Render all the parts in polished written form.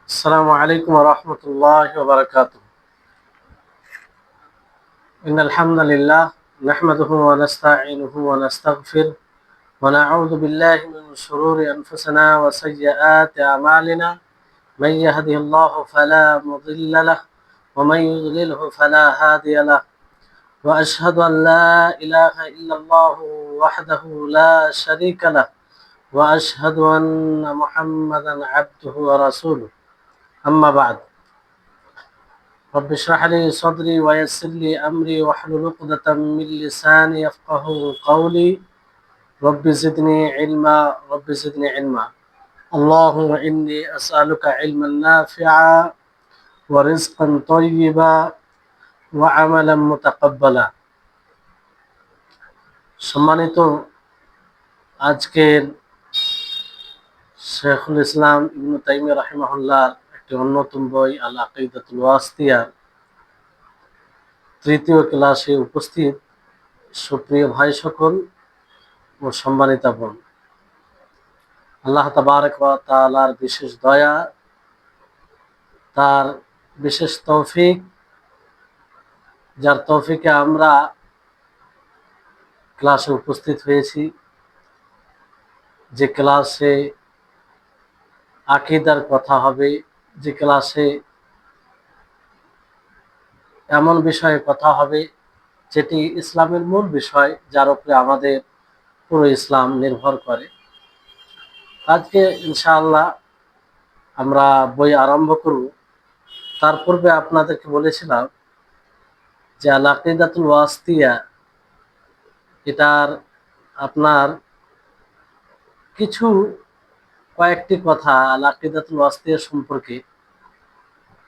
السلام عليكم ورحمة الله وبركاته. إن الحمد لله نحمده ونستعينه ونستغفر ونعوذ بالله من شرور أنفسنا وسيئات أعمالنا. من يهده الله فلا مضل له ومن يضلله فلا هادي له. وأشهد أن لا إله إلا الله وحده لا شريك له وأشهد أن محمدا عبده ورسوله. أما بعد، رب اشرح لي صدري ويسر لي أمري واحلل عقدة من لساني يفقهوا قولي. رب زدني علما. اللهم إني أسألك علما نافعا ورزقا طيبا وعملا متقبلا. সম্মানিত, আজকের শেখুল ইসলাম ইবনে তাইমিয়া রাহিমাহুল্লাহর একটি অন্যতম বই আল আকিদাতুল ওয়াসিতিয়া তৃতীয় ক্লাসে উপস্থিত সুপ্রিয় ভাই সকল ও সম্মানিতা বোন, আল্লাহ তাবারক ওয়া তাআলার বিশেষ দয়া, তার বিশেষ তৌফিক, যার তৌফিকে আমরা ক্লাসে উপস্থিত হয়েছি, যে ক্লাসে আকীদার কথা হবে, যে ক্লাসে এমন বিষয়ে কথা হবে যেটি ইসলামের মূল বিষয়, যার উপরে আমাদের পুরো ইসলাম নির্ভর করে। আজকে ইনশাআল্লাহ আমরা বই আরম্ভ করব। তার পূর্বে আপনাদেরকে বলেছিলাম যে আল আকিদাতুল ওয়াসিতিয়া, এটার আপনার কয়েকটি কথা আল আকিদাতুল ওয়াসিতিয়া সম্পর্কে,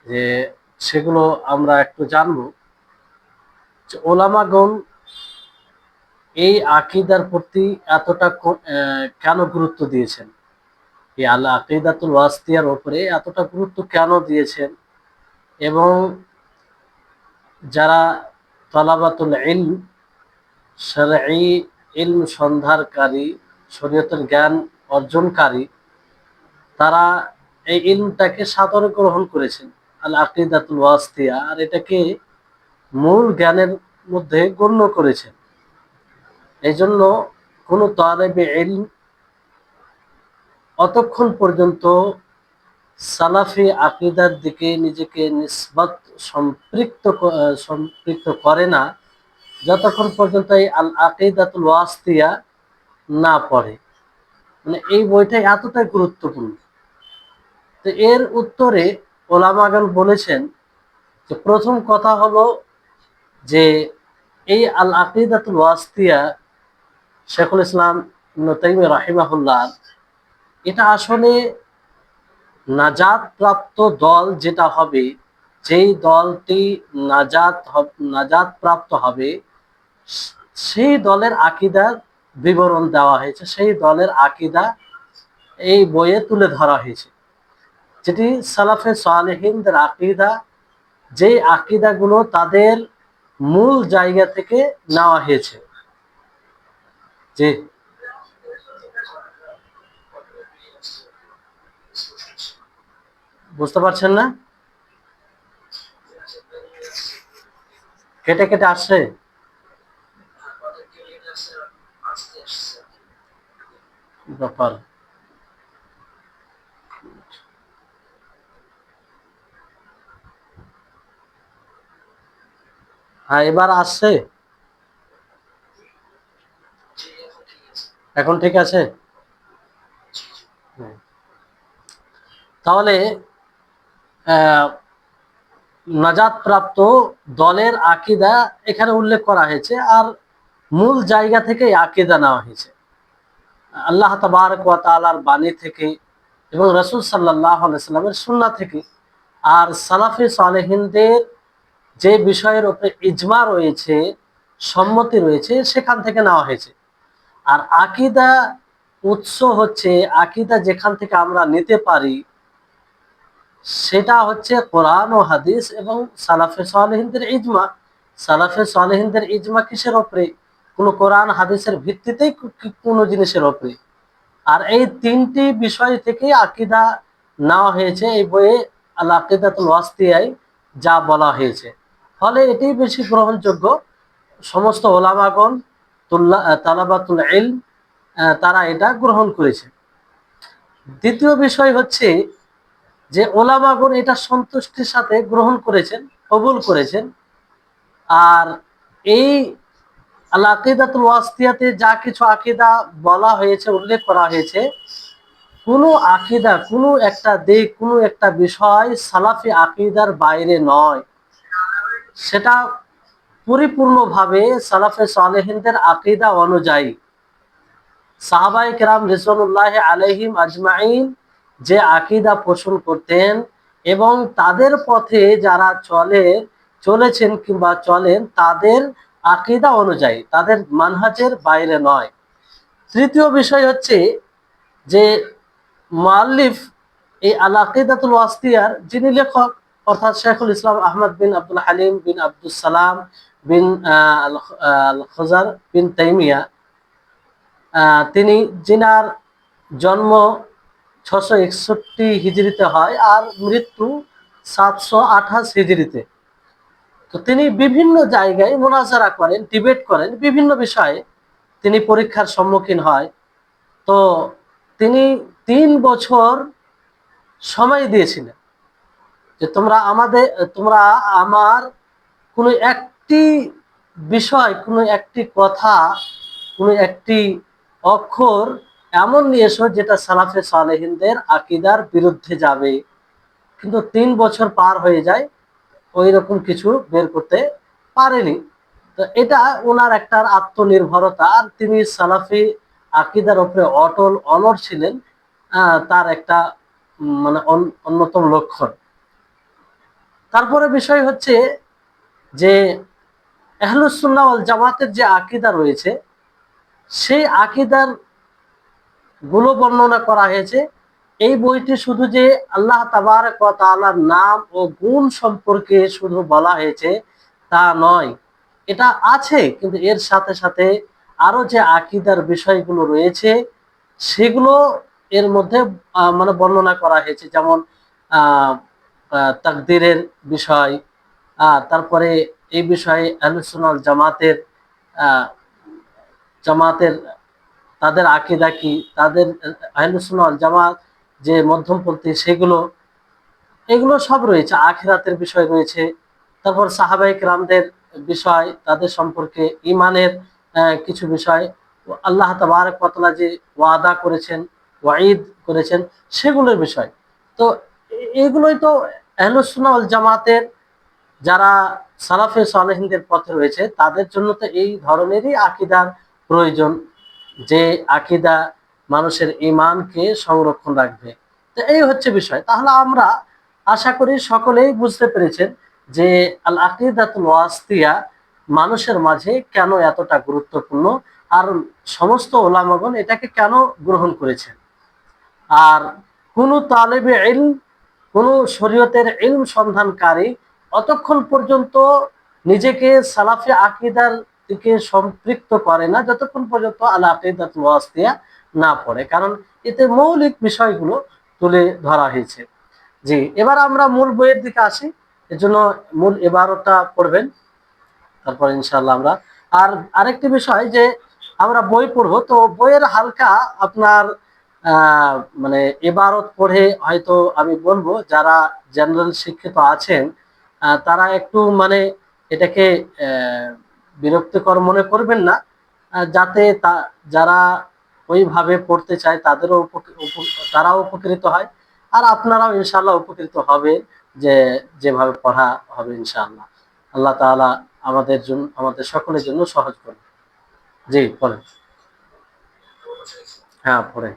যে সেগুলো আমরা একটু জানব। ওলামাগণ এই আকীদার প্রতি এতটা কেন গুরুত্ব দিয়েছেন, এই আল আকিদাতুল ওয়াসিতিয়ার উপরে এতটা গুরুত্ব কেন দিয়েছেন, এবং যারা তলাবাতুল ইলম, শরঈ ইলম সন্ধানকারী, শরীয়তের জ্ঞান অর্জনকারী, তারা এই ইলমটাকে সাদরে গ্রহণ করেছেন, আল আকিদাতুল ওয়াসিতিয়া, আর এটাকে মূল জ্ঞানের মধ্যে গণ্য করেছেন। এই জন্য কোনো তালেবে ইলম অতক্ষণ পর্যন্ত সালাফি আকীদার দিকে নিজেকে নিসবত সম্পৃক্ত করে না, যতক্ষণ পর্যন্ত এই আল আকিদাতুল ওয়াসিতিয়া না পড়ে। মানে এই বইটা এতটাই গুরুত্বপূর্ণ। তো এর উত্তরে ওলামাগণ বলেছেন যে প্রথম কথা হলো যে এই আল আকিদাতুল ওয়াসিতিয়া শেখুল ইসলাম ইবনে তাইমিয়া রাহিমাহুল্লাহ, এটা আসলে নাজাত প্রাপ্ত দল যেটা হবে, যেই দলটি নাজাত প্রাপ্ত হবে, সেই দলের আকীদার বিবরণ দেওয়া হয়েছে, সেই দলের আকীদা এই বইয়ে তুলে ধরা হয়েছে, যেটি সালাফে সালেহিনদের আকীদা, যেই আকীদাগুলো তাদের মূল জায়গা থেকে নেওয়া হয়েছে। যে বুঝতে পারছেন না? কেটে কেটে আসছে। ব্যাপার হ্যাঁ, এবার আসছে, এখন ঠিক আছে। তাহলে নাজাত প্রাপ্ত দলের আকীদা এখানে উল্লেখ করা হয়েছে, আর মূল জায়গা থেকে আকীদা নেওয়া হয়েছে আল্লাহ তাবারক ওয়া তাআলার বাণী থেকে এবং রাসূল সাল্লাল্লাহু আলাইহি সাল্লামের সুন্নাহ থেকে, আর সালাফে সালেহিনদের যে বিষয়ের উপরে ইজমা রয়েছে, সম্মতি রয়েছে, সেখান থেকে নেওয়া হয়েছে। আর আকীদা উৎস হচ্ছে, আকীদা যেখান থেকে আমরা নিতে পারি সেটা হচ্ছে কোরআন ও হাদিস এবং সালাফে সালেহিনদের ইজমা। সালাফে সালেহিনদের ইজমা কিসের উপরে? কোনো কোরআন হাদিসের ভিত্তিতেই কোনো জিনিসের উপরে। আর এই তিনটি বিষয় থেকে আকীদা নেওয়া হয়েছে এই বইয়ে আল আকিদাতুল ওয়াসিতিয়ায় যা বলা হয়েছে, ফলে এটি বেশি গ্রহণযোগ্য। সমস্ত ওলামাগণ, তালাবাতুল ইলম, তারা এটা গ্রহণ করেছে। দ্বিতীয় বিষয় হচ্ছে যে ওলামাগণ এটা সন্তুষ্টির সাথে গ্রহণ করেছেন, কবুল করেছেন। আর এই আল আকিদাতুল ওয়াসিতিয়াতে যা কিছু আকিদা বলা হয়েছে, উল্লেখ করা হয়েছে, কোনো আকিদা, কোনো একটা দিক, কোনো একটা বিষয় সালাফি আকিদার বাইরে নয়। সেটা পরিপূর্ণভাবে সালাফে সালেহিনদের আকিদা অনুযায়ী, সাহাবায়ে কেরাম রিজওয়ানুল্লাহ আলাইহিম আজমাইন যে আকিদা পোষণ করতেন এবং তাদের পথে যারা চলেছেন কিংবা চলেন, তাদের আকিদা অনুযায়ী, তাদের মানহাজের বাইরে নয়। তৃতীয় বিষয় হচ্ছে যে মুআল্লিফ এই আল আকিদাতুল ওয়াসিতিয়ার যিনি লেখক, অর্থাৎ শেখুল ইসলাম আহমদ বিন আব্দুল হালিম বিন আব্দুল সালাম বিন আল খোজার বিন তাইমিয়া, তিনি, যিনার জন্ম 661 হিজরিতে হয় আর মৃত্যু 728 হিজরিতে। তো তিনি বিভিন্ন জায়গায় মুনাজারা করেন, ডিবেট করেন, বিভিন্ন বিষয়ে তিনি পরীক্ষার সম্মুখীন হয়। তো তিনি 3 বছর সময় দিয়েছিলেন যে তোমরা আমার কোনো একটি বিষয়, কোনো একটি কথা, কোনো একটি অক্ষর এমন নিয়ে এসো যেটা সালাফে সালেহিনদের আকিদার বিরুদ্ধে যাবে। কিন্তু 3 বছর পার হয়ে যায়, ওই রকম কিছু বের করতে পারেনি। তো এটা ওনার একটা আত্মনির্ভরতা, আর তিনি সালাফি আকিদার উপরে অটল অনড় ছিলেন, তার একটা মানে অন্যতম লক্ষণ। তারপরে বিষয় হচ্ছে যে আহলুস সুন্নাহ ওয়াল জামাতের যে আকিদা রয়েছে, সেই আকিদার গুলো বর্ণনা করা হয়েছে। এই বইটি শুধু যে আল্লাহ তাবারক ওয়া তাআলার নাম ও গুণ সম্পর্কে শুধু বলা হয়েছে তা নয়, এটা আছে, কিন্তু এর সাথে সাথে আরো যে আকিদার বিষয়গুলো রয়েছে সেগুলো এর মধ্যে মানে বর্ণনা করা হয়েছে। যেমন তাকদীরের বিষয়, তারপরে এই বিষয়ে আহলুস সুন্নাহ ওয়াল জামাতের তাদের আকিদা কি, তাদের আহলুস সুন্নাহ ওয়াল জামাত যে মধ্যমপন্থী এগুলো সব রয়েছে। আখিরাতের বিষয় রয়েছে, তারপর সাহাবায়ে কেরামদের বিষয়, তাদের সম্পর্কে ইমানের কিছু বিষয়, আল্লাহ তাবারক ওয়া তাআলা যে ওয়াদা করেছেন, ওয়াঈদ করেছেন, সেগুলোর বিষয়। তো এগুলোই তো আহলুস সুন্নাহ ওয়াল জামাতের যারা সালাফে সালেহিনদের পথে রয়েছে তাদের জন্য তো এই ধরনেরই আকিদার প্রয়োজন, যে আকিদা মানুষের ঈমানকে সংরক্ষণ রাখবে। তো এই হচ্ছে বিষয়। তাহলে আমরা আশা করি সকলেই বুঝতে পেরেছেন যে আল আকিদাতুল ওয়াসিতিয়া মানুষের মাঝে কেন এতটা গুরুত্বপূর্ণ, আর সমস্ত ওলামাগণ এটাকে কেন গ্রহণ করেছেন। আর কোন তালেবে ইলম, কোন শরীয়তের ইলম সন্ধানকারী অতক্ষণ পর্যন্ত নিজেকে সালাফি আকিদার দিকে সম্পৃক্ত করে না যতক্ষণ পর্যন্ত আল আকিদাতুল ওয়াসিতিয়া না পড়ে, কারণ এতে মৌলিক বিষয়গুলো তুলে ধরা হয়েছে। জি, এবার আমরা মূল বইয়ের দিকে আসি। এজন্য মূল ইবারতটা পড়বেন, তারপর ইনশাআল্লাহ আমরা আর আরেকটি বিষয় যে আমরা বই পড়বো, তো বইয়ের হালকা আপনার মানে ইবারত পড়ে হয়তো আমি বলবো যারা জেনারেল শিক্ষিত আছেন তারা একটু মানে এটাকে বিরক্তিকর মনে করবেন না, যাতে যারা ওইভাবে পড়তে চায় তাদেরও তারাও উপকৃত হয়, আর আপনারাও ইনশাআল্লাহ উপকৃত হবে যে যেভাবে পড়া হবে ইনশাআল্লাহ। আল্লাহ তাআলা আমাদের জন্য, আমাদের সকলের জন্য সহজ করুন। জি বলেন। হ্যাঁ পড়েন।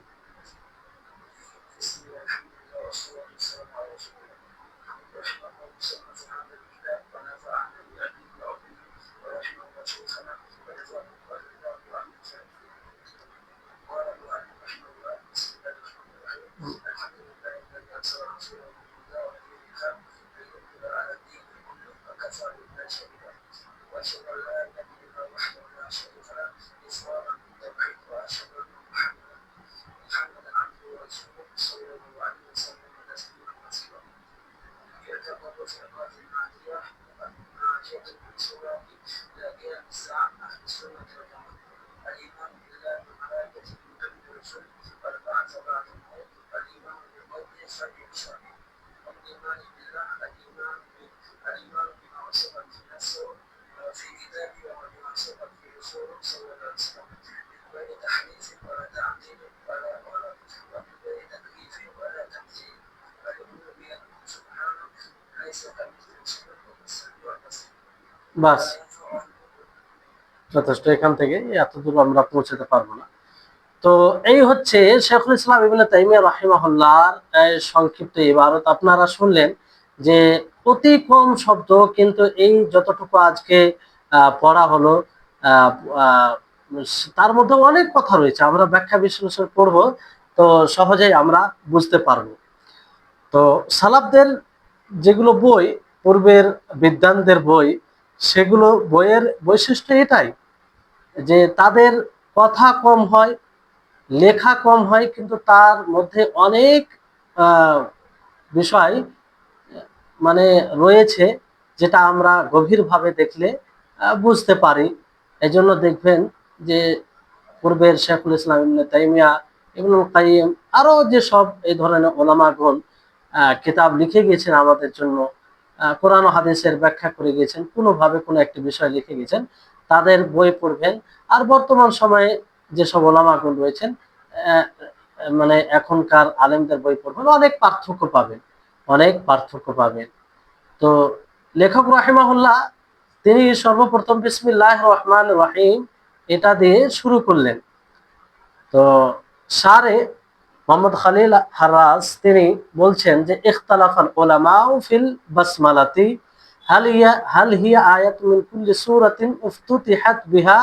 বাস যথেষ্ট, এখান থেকে এতদূর আমরা পৌঁছাতে পারবো না। তো এই হচ্ছে শেখুল ইসলাম ইবনে তাইমিয়া রাহিমাহুল্লাহর সংক্ষিপ্ত ইবারত। আপনারা শুনলেন যে অতি কম শব্দ, কিন্তু এই যতটুকু আজকে পড়া হলো তার মধ্যে অনেক কথা রয়েছে, আমরা ব্যাখ্যা বিশ্লেষণ করব, তো সহজেই আমরা বুঝতে পারবো। তো সালাফদের যেগুলো বই, পূর্বের বিদ্বানদের বই, সেগুলো বইয়ের বৈশিষ্ট্য এটাই যে তাদের কথা কম হয়, লেখা কম হয়, কিন্তু তার মধ্যে অনেক বিষয় মানে রয়েছে যেটা আমরা গভীরভাবে দেখলে বুঝতে পারি। এই জন্য দেখবেন যে পূর্বের শেখুল ইসলাম ইবনে তাইমিয়া, ইবনুল কাইয়িম, আরো যেসব এই ধরনের ওলামাগণ কিতাব লিখে গিয়েছেন আমাদের জন্য, কোরআন ও হাদিসের ব্যাখ্যা করে গিয়েছেন, কোনোভাবে কোনো একটি বিষয় লিখে গিয়েছেন, তাদের বই পড়বেন। আর বর্তমান সময়ে যেসব ওলামাগণ রয়েছেন, মানে এখনকার আলেমদের বই পড়বেন, অনেক পার্থক্য পাবেন, অনেক পার্থক্য পাবেন। তো লেখক রাহিমাহুল্লাহ তিনি সর্বপ্রথম বিসমিল্লাহির রহমানির রহিম এটা দিয়ে শুরু করলেন। তো শারে মোহাম্মদ খালিল হারাজ তিনি বলছেন যে ইখতালাফাল উলামাউ ফিল বাসমালাতি হাল হিয়া আয়াতুন মিন কুল্লি সূরাতিন উফতুতিহাত বিহা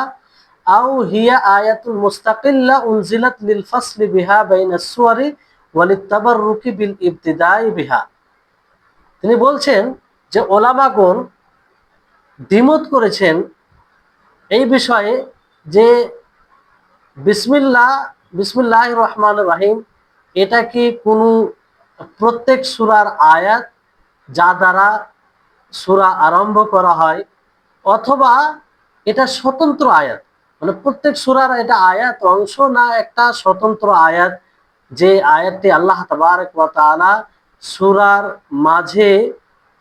আও হিয়া আয়াতুল মুস্তাকিল্লা উনজিলাত লিল ফাসলি বিহা বাইনাস সুওয়ারি ওয়া লিতাবাররুকি বিল ইবতিদাই বিহা। তিনি বলছেন যে ওলামাগণ দ্বিমত করেছেন এই বিষয়ে যে বিসমিল্লাহির রহমানির রহিম এটা কি কোনো প্রত্যেক সূরার আয়াত যা দ্বারা সূরা আরম্ভ করা হয়, অথবা এটা স্বতন্ত্র আয়াত, মানে প্রত্যেক সূরার এটা আয়াত অংশ, না একটা স্বতন্ত্র আয়াত যে আয়াতটি আল্লাহ তাবারক ওয়া তাআলা সূরার মাঝে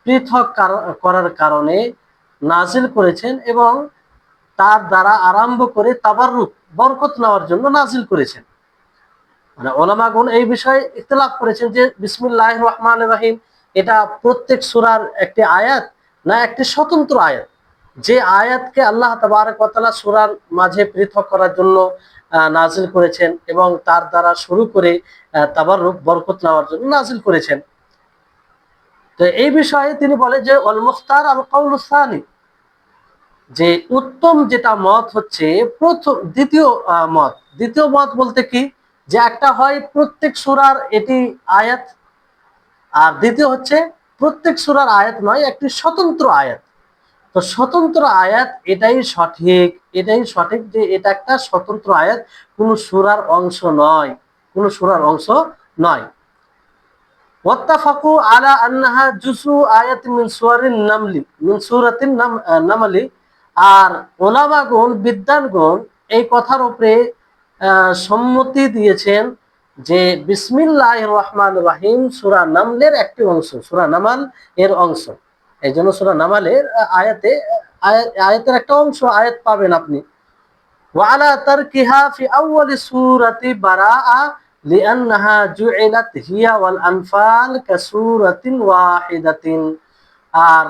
পৃথক করার কারণে নাজিল করেছেন এবং তার দ্বারা আরম্ভ করে তাবাররুক বরকত নেওয়ার জন্য নাজিল করেছেন। মানে ওলামাগণ এই বিষয়ে ইখতিলাফ করেছেন যে বিসমিল্লাহির রহমানির রহিম এটা প্রত্যেক সূরার একটি আয়াত, না একটি স্বতন্ত্র আয়াত, যে আয়াতকে আল্লাহ তাবারক ওয়া তাআলা সূরার মাঝে পৃথক করার জন্য নাজিল করেছেন এবং তার দ্বারা শুরু করে তাবাররুক বরকত নেওয়ার জন্য নাজিল করেছেন। তো এই বিষয়ে তিনি বলে যে ওয়াল মুখতার আল কাউলুস সানি, যে উত্তম যেটা মত হচ্ছে দ্বিতীয় মত বলতে কি, যে একটা হয় প্রত্যেক সূরার এটি আয়াত, আর দ্বিতীয় হচ্ছে প্রত্যেক সূরার আয়াত নয়, একটি স্বতন্ত্র আয়াত। তো স্বতন্ত্র আয়াত এটাই সঠিক যে এটা একটা স্বতন্ত্র আয়াত, কোন সূরার অংশ নয়, কোন সূরার অংশ নয়। ওয়াত্তাফাকু আলা আন্নাহা জুসু আয়াতিন মিন সূরাতিন নামলি। আর ওলামাগণ, বিদ্বানগণ এই কথার উপরে সম্মতি দিয়েছেন যে বিসমিল্লাহির রহমানির রহিম সূরা নামলের একটি অংশ, সূরা নামাল এর অংশ। এই জন্য সূরা নামালের আয়াতের একটা অংশ আয়াত পাবেন আপনি। ওয়ালা তারকিহা ফি আউয়ালি সূরাতি বারাআ লিআন্নাহা জুইলাত হিয়া ওয়াল আনফাল কাসূরাতিন ওয়াহিদাতিন। আর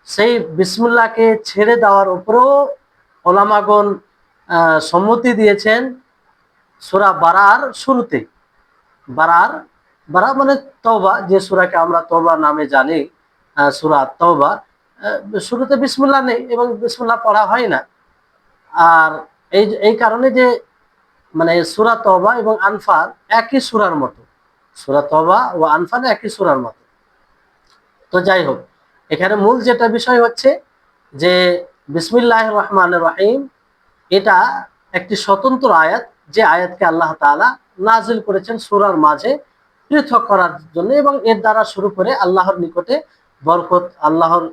সেই বিসমিল্লাহকে ছেড়ে দেওয়ার উপরেও ওলামাগণ সম্মতি দিয়েছেন সূরা বারার শুরুতে। বারা মানে তওবা, যে সূরাকে আমরা তওবা নামে জানি, সূরা তওবা, শুরুতে বিসমিল্লাহ নেই এবং বিসমিল্লাহ পড়া হয় না। আর এই কারণে যে মানে সূরা তওবা এবং আনফাল একই সূরার মতো, সূরা তওবা ও আনফাল একই সূরার মতো। তো যাই হোক, এখানে মূল যেটা বিষয় হচ্ছে যে বিসমিল্লাহির রহমানির রহিম এটা একটি স্বতন্ত্র আয়াত, যে আয়াতকে আল্লাহ তাআলা নাজিল করেছেন সূরার মাঝে পৃথক করার জন্য এবং এর দ্বারা শুরু করে আল্লাহর নিকটে বরকত, আল্লাহর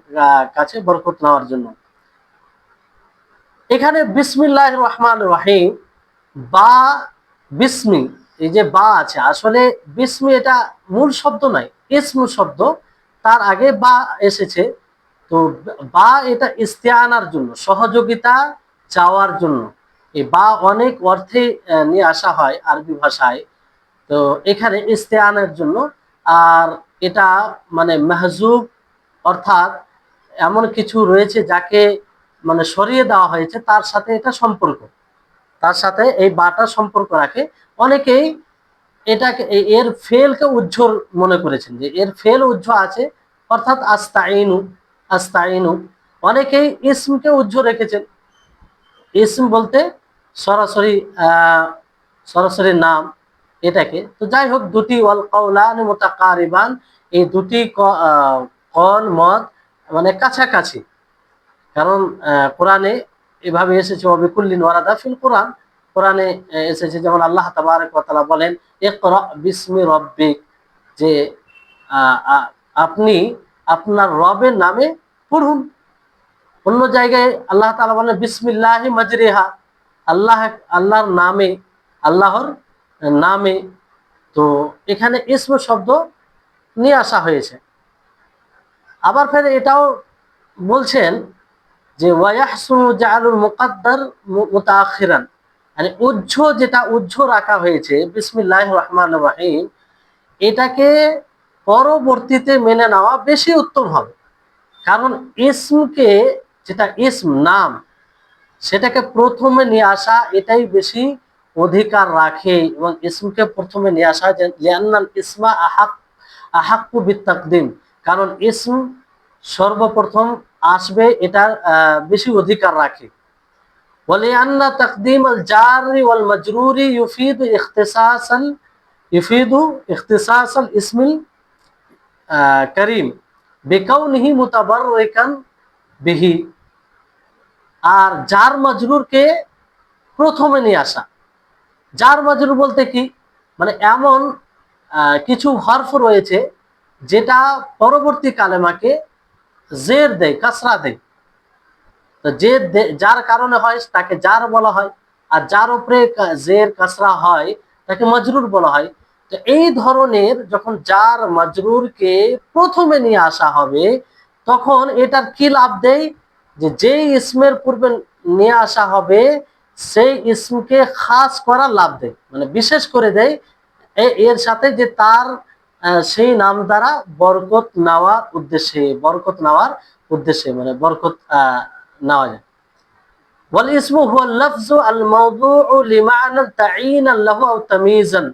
কাছে বরকত নেওয়ার জন্য। এখানে বিসমিল্লাহির রহমানির রহিম বা বিসমি এই যে বা আছে, আসলে বিস্মি এটা মূল শব্দ নয়, ইসম শব্দ, তার আগে বা এসেছে। তো বা এটা ইস্তেআনার জন্য, সহযোগিতা চাওয়ার জন্য। এই বা অনেক অর্থে নিয়ে আসা হয় আরবি ভাষায়। তো এখানে ইস্তেআনের জন্য। আর এটা মানে মাহজুব, অর্থাৎ এমন কিছু রয়েছে যাকে মানে সরিয়ে দেওয়া হয়েছে, তার সাথে এটা সম্পর্ক, তার সাথে এই বাটা সম্পর্ক রাখে। অনেকেই এটাকে এর ফেলকে উজ্জ্বল মনে করেছেন, যে এর ফেল উজ্জ্বল আছে, অর্থাৎ আস্তাইনু, আস্তাইনু। অনেকেই ইসমকে উজ্জ্বল রেখেছেন, ইসম বলতে সরাসরি সরাসরি নাম এটাকে। তো যাই হোক, দুটি ওয়াল কাউলান মুতাকারিবান, এই দুটি কল মত মানে কাছাকাছি। কারণ কোরআনে এভাবে এসেছে, অবিকুল্লিন ওয়ারাদা ফিল কোরআন, কোরআনে এসেছে, যেমন আল্লাহ তাবারক ওয়া তাআলা বলেন ইকরা বিসমি রব্বিক, যে আপনি আপনার রবের নামে পড়ুন। অন্য জায়গায় আল্লাহ তাআলা বলেন বিসমিল্লাহি মাজরিহা, আল্লাহর নামে, আল্লাহর নামে। তো এখানে ইসম শব্দ নিয়ে আসা হয়েছে। আবার ফের এটাও বলছেন যে ওয়ায়াহসুনু জাআলুল মুকাদ্দার মুতাআখিরান, মানে উজ্জ, যেটা উজ্জ রাখা হয়েছে বিসমিল্লাহির রহমানির রহিম, এটাকে পরবর্তীতে মেনে নেওয়া বেশি উত্তম হবে। কারণ ইসমকে, যেটা ইসম নাম, সেটাকে প্রথমে নিয়ে আসা এটাই বেশি অধিকার রাখে। এবং ইসমকে প্রথমে নিয়ে আসা, যে লিআন্নাল ইসমা আহাক্কু বিত্তাকদিম, কারণ ইসম সর্বপ্রথম আসবে, এটার বেশি অধিকার রাখে। ওয়ালিআন্না তাকদিমাল জারি ওয়াল মাজরুরি ইউফিদু ইখতিসাসাল ইসমিল করিম বিকাউনিহি মুতাবাররিকান বিহি। আর জার মাজরুরকে প্রথমে নিয়ে আসা, জার মাজরুর বলতে কি, মানে এমন কিছু হরফ রয়েছে যেটা পরবর্তী কালেমাকে জের দেয়, কাসরা দেয়। তো যে যার কারণে হয় তাকে জার বলা হয়, আর যার উপরে জের কাসরা হয় তাকে মাজরুর বলা হয়। তো এই ধরনের যখন জার মাজরুরকে প্রথমে নিয়ে আসা হবে, তখন এটার কি লাভ দেয়, যে যেই ইসমের পূর্বে নিয়ে আসা হবে সেই ইসমকে খাস করার লাভ দেয়, মানে বিশেষ করে দেয় এর সাথে, যে তার সেই নাম দ্বারা বরকত নেওয়ার উদ্দেশ্যে, বরকত নেওয়ার উদ্দেশ্যে, মানে বরকত নেওয়া যায়। ওয়াল ইসমু হুয়া লাফযু আল মাওদুউ লিমা'না তা'য়িনান লাহু আও তাময়িজান।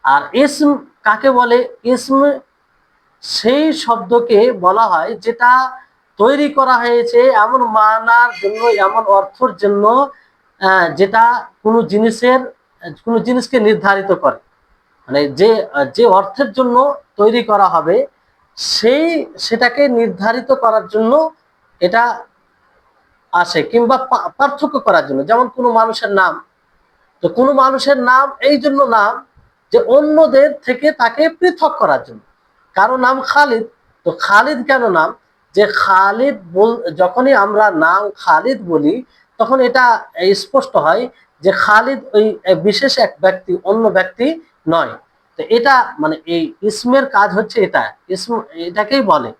আর ইসম কাকে বলে? ইসম সেই শব্দকে বলা হয় যেটা তৈরি করা হয়েছে এমন মানার জন্য, এমন অর্থের জন্য, যেটা কোনো জিনিসকে নির্ধারিত করে। মানে যে অর্থের জন্য তৈরি করা হবে, সেটাকে নির্ধারিত করার জন্য এটা আসে, কিংবা পার্থক্য করার জন্য। যেমন কোনো মানুষের নাম, তো কোনো মানুষের নাম এই জন্য নাম যে অন্যদের থেকে তাকে পৃথক করার জন্য। কারো নাম খালিদ, তো খালিদ কেন নাম? যে খালিদ যখনই আমরা নাম খালিদ বলি, তখন এটা স্পষ্ট হয় যে খালিদ ওই বিশেষ এক ব্যক্তি, অন্য ব্যক্তি নয়। তো এটা মানে এই ইসমের কাজ হচ্ছে এটা, ইসম এটাকেই বলে।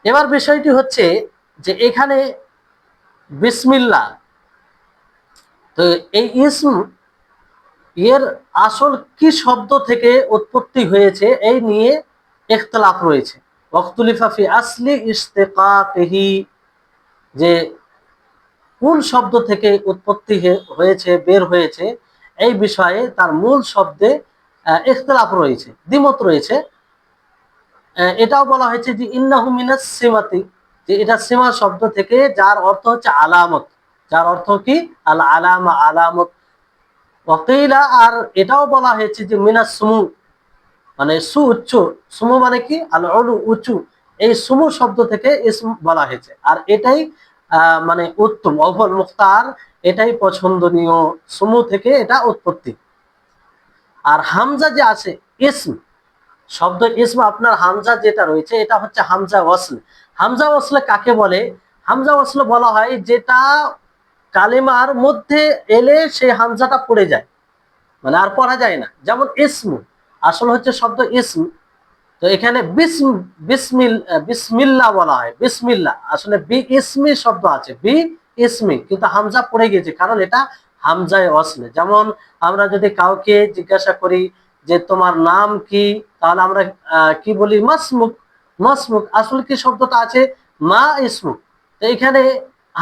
এবার বিষয়টি হচ্ছে যে এখানে বিসমিল্লাহ, তো এই ইসম এর আসল কি শব্দ থেকে উৎপত্তি হয়েছে এই নিয়ে ইখতিলাফ রয়েছে। ওয়াখতুলিফা ফি আসলি ইশতিকাকিহি, যে কোন শব্দ থেকে উৎপত্তি হয়েছে, বের হয়েছে, এই বিষয়ে তার মূল শব্দে ইখতিলাফ রয়েছে, দ্বিমত রয়েছে। এটাও বলা হয়েছে যে ইন্নাহু মিনাস সিমাতি, যে এটা সীমা শব্দ থেকে, যার অর্থ হচ্ছে আলামত, যার অর্থ কি আল আলামা, আলামত। ওয়াকিলা, আর এটাও বলা হয়েছে যে মিনাস সুমু, মানে সু উচ্চ, সুমু মানে কি আল উলু, উঁচু, এই সুমু শব্দ থেকে ইসম বলা হয়েছে। আর এটাই মানে উত্তম, অভল মুখতার, এটাই পছন্দনীয়, সুমু থেকে এটা উৎপত্তি। আর হামজা যে আছে, ইসম শব্দ ইসম, আপনার হামজা যেটা রয়েছে এটা হচ্ছে হামজা ওয়াসল। হামজা ওয়াসল কাকে বলে? হামজা ওয়াসল বলা হয় যেটা কালিমার মধ্যে এলে সেই হামজাটা পড়ে যায়, মানে আর পড়া যায় না। যেমন ইসমু, আসল হচ্ছে শব্দ ইসম, তো এখানে বিসমিল্লাহ বলা হয়, বিসমিল্লাহ আসলে বি ইসমি শব্দ আছে, বি ইসমি, কিন্তু হামজা পড়ে গেছে কারণ এটা হামজায় ওয়াসলে। যেমন আমরা যদি কাউকে জিজ্ঞাসা করি যে তোমার নাম কি, তাহলে আমরা কি বলি? মাসমুক। মাসমুক আসলে কি শব্দটা আছে মা ইসমুক, তো এখানে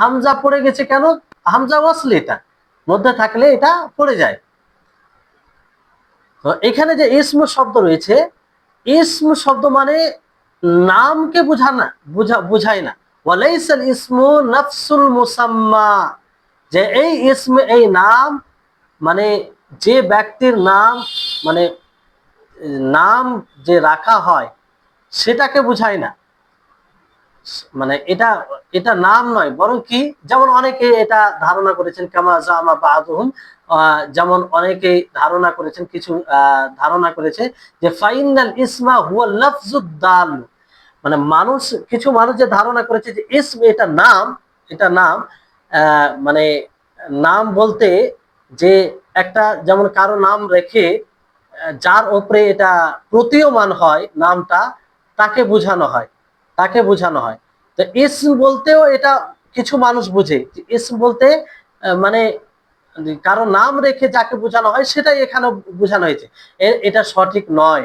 হামজা পড়ে গেছে কেন? হামজা ওয়াসলে, এটা মধ্যে থাকলে এটা পড়ে যায়। তো এখানে যে ইসম শব্দ রয়েছে, ইসম শব্দ মানে নামকে বুঝায় না। ওয়ালাইসাল ইসমু নাফসুল মুসাম্মা, যে এই ইসম, এই নাম মানে যে ব্যক্তির নাম, মানে নাম যে রাখা হয় সেটাকে বুঝায় না। মানে এটা এটা নাম নয়, বরং কি, যেমন অনেকে এটা ধারণা করেছেন কামা জামা বাদুহুম, যেমন অনেকে ধারণা করেছেন, কিছু ধারণা করেছে যে ফাইনাল ইসমা হুয়া লাফজুদ দাল, মানে মানুষ, কিছু মানুষ যে ধারণা করেছে যে ইসম এটা নাম, এটা নাম, মানে নাম বলতে যে একটা, যেমন কারো নাম রেখে যার উপরে এটা প্রতীয়মান হয় নামটা, তাকে বোঝানো হয়, তাকে বোঝানো হয়। তো ইসম বলতেও এটা কিছু মানুষ বুঝে, ইসম বলতে মানে কারো নাম রেখে যাকে বোঝানো হয় সেটাই এখানে বোঝানো হয়েছে। এটা সঠিক নয়,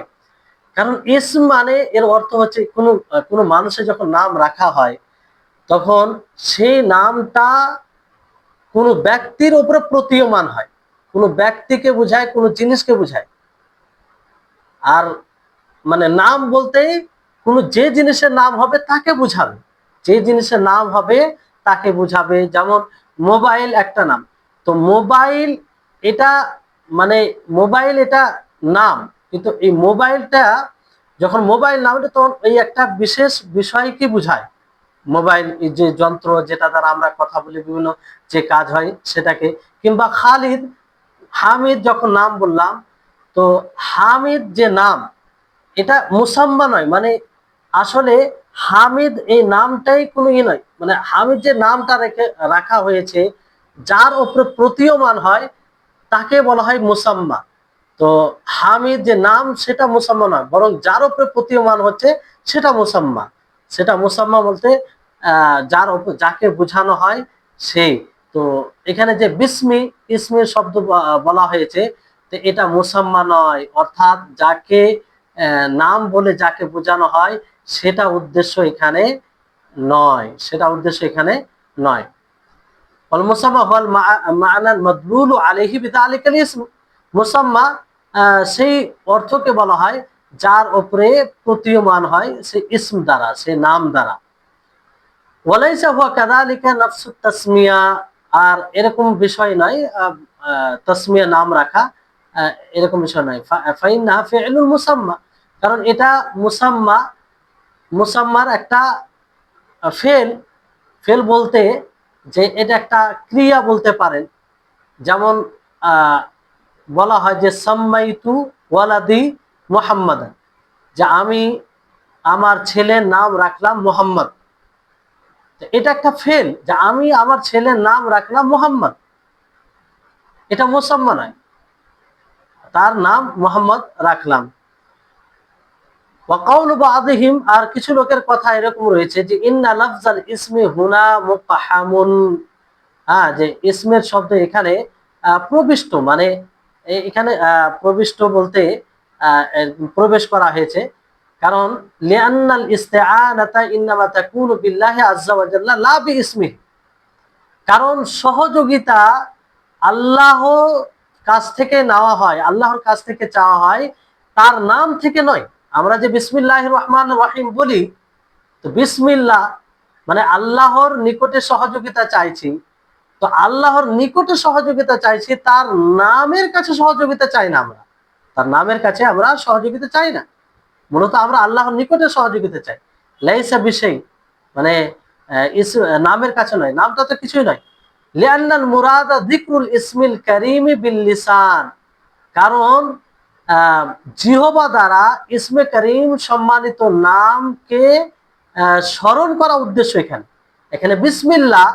কারণ ইসম মানে এর অর্থ হচ্ছে কোনো কোনো মানুষের যখন নাম রাখা হয় তখন সেই নামটা কোনো ব্যক্তির উপরে প্রতীয়মান হয়, কোনো ব্যক্তিকে বোঝায়, কোনো জিনিসকে বোঝায়। আর মানে নাম বলতে কোনো যে জিনিসের নাম হবে তাকে বুঝাবে, যে জিনিসের নাম হবে তাকে বুঝাবে। যেমন মোবাইল একটা নাম, তো মোবাইল এটা মানে মোবাইল এটা নাম, কিন্তু এই মোবাইলটা যখন মোবাইল নাম, এটা তখন এই একটা বিশেষ বিষয়কে বোঝায়। মোবাইল যে যন্ত্র যেটা দ্বারা আমরা কথা বলি, বিভিন্ন যে কাজ হয় সেটাকে। কিংবা খালিদ, হামিদ যখন নাম বললাম, তো হামিদ যে নাম, এটা মুসাম্মা নয়, মানে আসলে হামিদ এই নামটাই কোনো ই নয়, মানে হামিদ যে নামটা রাখা হয়েছে যার উপরে প্রতীয়মান হয় তাকে বলা হয় মুসাম্মা। তো হামিদ যে নাম সেটা মুসাম্মা নয়, বরং যার উপরে প্রতীয়মান হচ্ছে সেটা মুসাম্মা। সেটা মুসাম্মা বলতে যার উপর, যাকে বোঝানো হয় সেই। তো এখানে যে বিস্মি ইসমের শব্দ বলা হয়েছে, তো এটা মুসাম্মা নয়, অর্থাৎ যাকে নাম বলে যাকে বোঝানো হয় সেটা উদ্দেশ্য এখানে নয়, সেটা উদ্দেশ্য এখানে নয়। মুসাম্মা হল মা'নাল মাদলুলু আলাইহি বিযালিকাল ইসম, মুসাম্মা সেই অর্থকে বলা হয় যার উপরে প্রতীয়মান হয় সেই ইসম দ্বারা, সেই নাম দ্বারা। ওয়ালাইসা হুয়া কাযালিকা নাফসুত তাসমিয়া, আর এরকম বিষয় নয় তাসমিয়া নাম রাখা, এরকম বিষয় নয়। ফাইন্না ফি'লুল মুসাম্মা, কারণ এটা মুসাম্মা, মুসাম্মার একটা ফেল। ফেল বলতে যে এটা একটা ক্রিয়া বলতে পারেন। যেমন বলা হয় যে সাম্মাইতু ওয়ালাদি মুহাম্মাদান, যে আমি আমার ছেলের নাম রাখলাম মুহাম্মদ। এটা একটা ফেল, যে আমি আমার ছেলের নাম রাখলাম মুহাম্মদ, এটা মুসাম্মা নয়, তার নাম মুহাম্মদ রাখলাম। ওয়াকাউলু বাযিহিম, আর কিছু লোকের কথা এরকম রয়েছে যে ইন্না লাফজাল ইসমি হুনা মুফাহামুন, যে ইসমের শব্দ এখানে প্রবিষ্ট, মানে এখানে প্রবিষ্ট বলতে প্রবেশ করা হয়েছে। কারণ লিআন্নাল ইস্তিআনাতা ইন্নামা তাকুনু বিল্লাহি আযজা ওয়া জাল্লা লা বিইসমিহি, কারণ সহযোগিতা আল্লাহ কাছ থেকে নেওয়া হয়, আল্লাহর কাছ থেকে চাওয়া হয়, তার নাম থেকে নয়। আমরা যে বিসমিল্লাহির রহমানির রহিম বলি, তো বিসমিল্লাহ মানে আল্লাহর নিকটে সহযোগিতা চাইছি, তো আল্লাহর নিকটে সহযোগিতা চাইছি, তার নামের কাছে সহযোগিতা চাই না আমরা, তার নামের কাছে আমরা সহযোগিতা চাই না, মূলত আমরা আল্লাহর নিকটে সহযোগিতা চাই। লাইসা বিশাই, মানে নামের কাছে নয়, নামটা তো কিছুই নয়। লিআন্নাল মুরাদা যিকরুল ইসমিল কারীমি বিল লিসান, কারণ জিহবা দ্বারা ইসমে করিম সম্মানিত নামকে স্মরণ করা উদ্দেশ্য। এখানে এখানে বিসমিল্লাহ,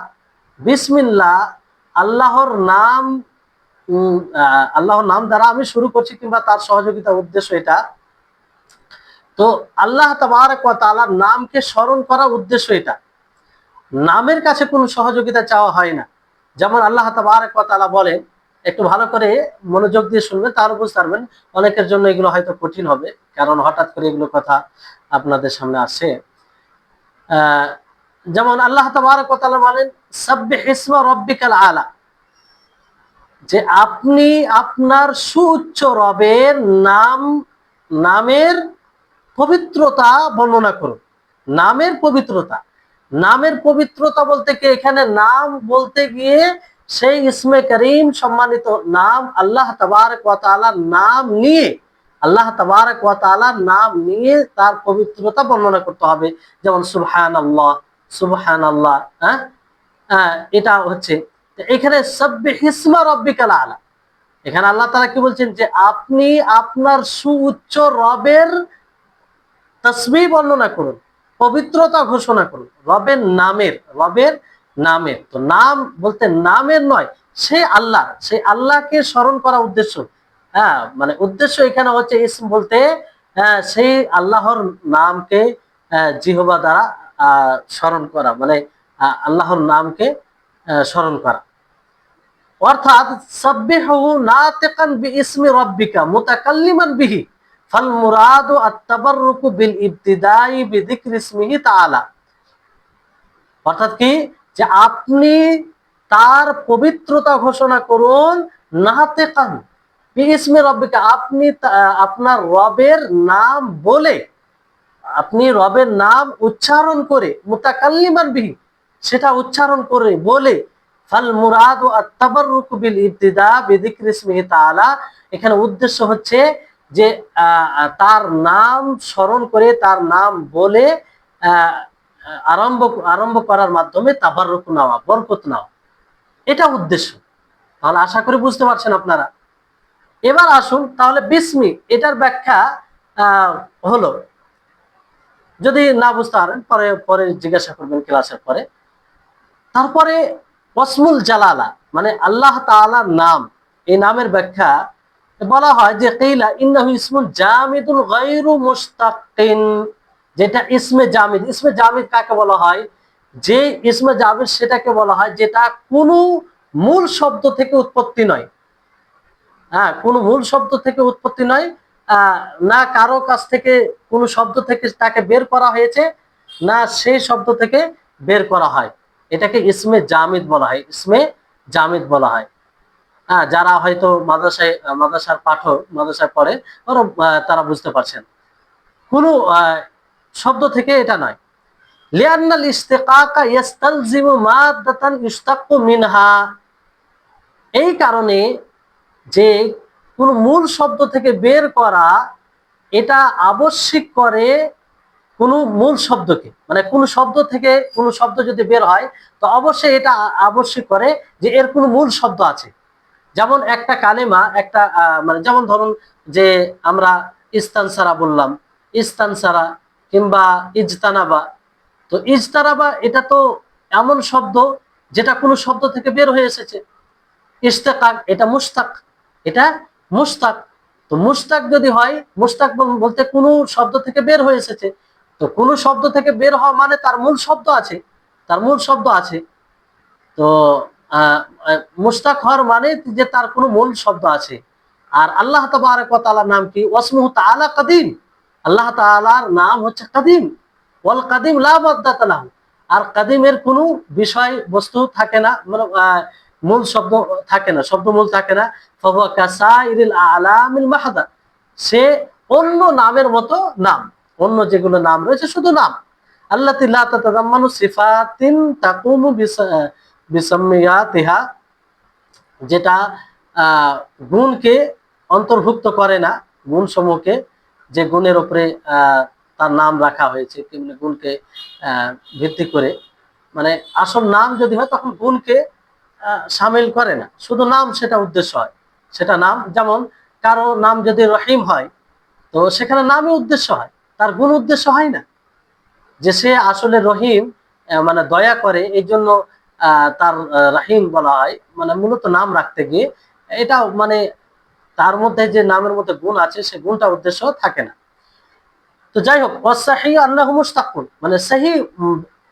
বিসমিল্লাহ আল্লাহর নাম আল্লাহর নাম দ্বারা আমি শুরু করছি কিংবা তার সহযোগিতার উদ্দেশ্য এটা। তো আল্লাহ তাবারক ওয়া তাআলার নামকে স্মরণ করার উদ্দেশ্য এটা। নামের কাছে কোনো সহযোগিতা চাওয়া হয় না। যেমন আল্লাহ তাবারক ওয়া তাআলা বলেন, একটু ভালো করে মনোযোগ দিয়ে শুনবেন তাহলে বুঝতে পারবেন। অনেকের জন্য এগুলো হয়তো কঠিন হবে, কারণ হঠাৎ করে এগুলো কথা আপনাদের সামনে আসে। যেমন আল্লাহ তাবারক ওয়া তাআলা বলেন, সাব্বিহ ইসমা রাব্বিকাল আলা, যে আপনি আপনার সুউচ্চ রবের নামের পবিত্রতা বর্ণনা করুন। নামের পবিত্রতা, নামের পবিত্রতা বলতে কি এখানে নাম বলতে গিয়ে সেই ইসমে করিম সম্মানিত নাম আল্লাহ তাবারক ওয়া তাআলার নাম নিয়ে, আল্লাহ তাবারক ওয়া তাআলার নাম নিয়ে তার পবিত্রতা বর্ণনা করতে হবে। যেমন সুবহানাল্লাহ, সুবহানাল্লাহ, এটা হচ্ছে এখানে সাব্বিহ ইসমা রাব্বিকাল আলা। এখানে আল্লাহ তাআলা কি বলছেন, যে আপনি আপনার সুউচ্চ রবের তাসবিহ বর্ণনা করুন, পবিত্রতা ঘোষণা করুন রবের নামের, রবের নামের। তো নাম বলতে নামের নয়, সে আল্লাহ, সেই আল্লাহকে স্মরণ করা উদ্দেশ্য। মানে উদ্দেশ্য এখানে হচ্ছে ইসম বলতে সেই আল্লাহর নামকে জিহবা দ্বারা স্মরণ করা, মানে আল্লাহর নামকে স্মরণ করা। অর্থাৎ সাব্বিহু নাতিকান বিইসমি রাব্বিকা মুতাকাল্লিমান বিহি, ফাল মুরাদু আত-তাবাররুকু বিল ইবতিদাই বিযিকরি ইসমিহি তাআলা। অর্থাৎ কি, যে আপনি তার পবিত্রতা ঘোষণা করুন, নাতিকান বিইসমি রাব্বিকা, আপনি আপনার রবের নাম বলে, আপনি রবের নাম উচ্চারণ করে, মুতাকাল্লিমান বিহি, সেটা উচ্চারণ করে বলে, ফাল মুরাদু আত-তাবাররুকু বিল ইবতিদা বিযিকরি ইসমিহি তাআলা, এখানে উদ্দেশ্য হচ্ছে যে তার নাম স্মরণ করে, তার নাম বলে আরম্ভ আরম্ভ করার মাধ্যমে তাবাররুক নেওয়া, বরকত নেওয়া, এটা উদ্দেশ্য। তাহলে আশা করি বুঝতে পারছেন আপনারা। এবার আসুন তাহলে বিসমি, এটার ব্যাখ্যা হলো, যদি না বুঝতে পারেন পরে পরে জিজ্ঞাসা করবেন ক্লাসের পরে। তারপরে ওয়াসমুল জালালা, মানে আল্লাহ তাআলার নাম, এই নামের ব্যাখ্যা বলা হয় যে কিলা ইন্নাহু ইসমুন জামিদুন গায়রু মুশতাকিন, যেটা ইসমে জামিদ। ইসমে জামিদ কাকে বলা হয়? যে ইসমে জামিদ সেটাকে বলা হয় যেটা কোনো মূল শব্দ থেকে উৎপত্তি নয়। কোনো মূল শব্দ থেকে উৎপত্তি নয়, না কারো কাছ থেকে কোনো শব্দ থেকে তাকে বের করা হয়েছে, না সেই শব্দ থেকে বের করা হয়। এটাকে ইসমে জামিদ বলা হয়, ইসমে জামিদ বলা হয়। যারা হয়তো মাদ্রাসার পাঠক, মাদ্রাসায় পড়ে, তারা বুঝতে পারছেন। কোনো শব্দ থেকে এটা নয়। লিআন্নাল ইশতিকাকা ইস্তালজিমু মাদ্দাতান ইশতাক্কু মিনহা, এই কারণে যে কোন মূল শব্দ থেকে বের করা, এটা আবশ্যক করে কোন মূল শব্দকে, মানে কোন শব্দ থেকে কোন শব্দ যদি বের হয়, তো অবশ্যই এটা আবশ্যক করে যে এর কোন মূল শব্দ আছে। যেমন একটা কালেমা, একটা মানে যেমন ধরুন যে আমরা ইস্তানসারা বললাম, ইস্তানসারা কিংবা ইজতানাবা। তো ইজতানাবা এটা তো এমন শব্দ যেটা কোনো শব্দ থেকে বের হয়ে এসেছে। ইশতেকাক, এটা মুশতাক, এটা মুশতাক। তো মুশতাক যদি হয়, মুশতাক বলতে কোনো শব্দ থেকে বের হয়ে এসেছে। তো কোনো শব্দ থেকে বের হওয়া মানে তার মূল শব্দ আছে, তার মূল শব্দ আছে। তো মুশতাক হওয়ার মানে যে তার কোনো মূল শব্দ আছে। আর আল্লাহ তাবারক ওয়া তাআলার নাম কি? ওয়াসমুহু তাআলা কাদিম, আল্লাহ তাআলার নাম হচ্ছে কাদিম। ওয়াল কাদিম লা মাদ্দাতা লাহু, আর কাদিমের কোনো বিষয় বস্তু থাকে না, মানে মূল শব্দ থাকে না, শব্দ মূল থাকে না। ফাহুয়া কাসাইরিল আলামিল মাহদা, সে অন্য নামের মতো নাম, অন্য যেগুলো নাম রয়েছে শুধু নাম। আল্লাতী লা তাতাযাম্মানু সিফাতিন তাকুমু বিসাম্মিয়াতিহা, যেটা গুণকে অন্তর্ভুক্ত করে না, গুণ সমূহকে, যে গুণের উপরে তার নাম রাখা হয়েছে, কিংবা গুণকে ভিত্তি করে, মানে আসল নাম যদি হয় তখন গুণকে সামিল করে না, শুধু নাম সেটা উদ্দেশ্য হয়, সেটা নাম। যেমন কারো নাম যদি রহিম হয়, তো সেখানে নামই উদ্দেশ্য হয়, তার গুণ উদ্দেশ্য হয় না, যে সে আসলে রহিম, মানে দয়া করে, এই জন্য তার রাহিম বলা হয়। মানে মূলত নাম রাখতে গিয়ে এটা মানে তার মধ্যে যে নামের মধ্যে গুণ আছে সে গুণটা উদ্দেশ্য থাকে না। তো যাই হোক, ওয়াসাহি আল্লাহু মুস্তাকুন, মানে সহি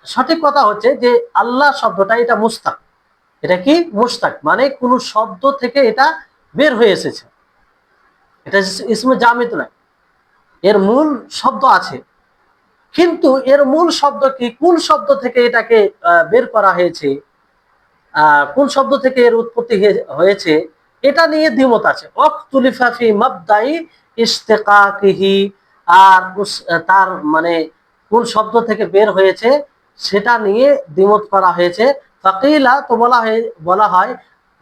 সঠিক কথা হচ্ছে যে আল্লাহ শব্দটা এটা মুস্তাক। এটা কি মুস্তাক, মানে কোন শব্দ থেকে এটা বের হয়ে এসেছে। এটা ইসমে জামিদ নয়, এর মূল শব্দ আছে, কিন্তু এর মূল শব্দ কি, কোন শব্দ থেকে এটাকে বের করা হয়েছে, কোন শব্দ থেকে এর উৎপত্তি হয়েছে, এটা নিয়ে দ্বিমত আছে। ওয়াকতুলিফা ফি মাবদাই ইশতিকাকিহি, আর তার মানে কোন শব্দ থেকে বের হয়েছে সেটা নিয়ে দ্বিমত করা হয়েছে। ফাকিলা, তো বলা হয়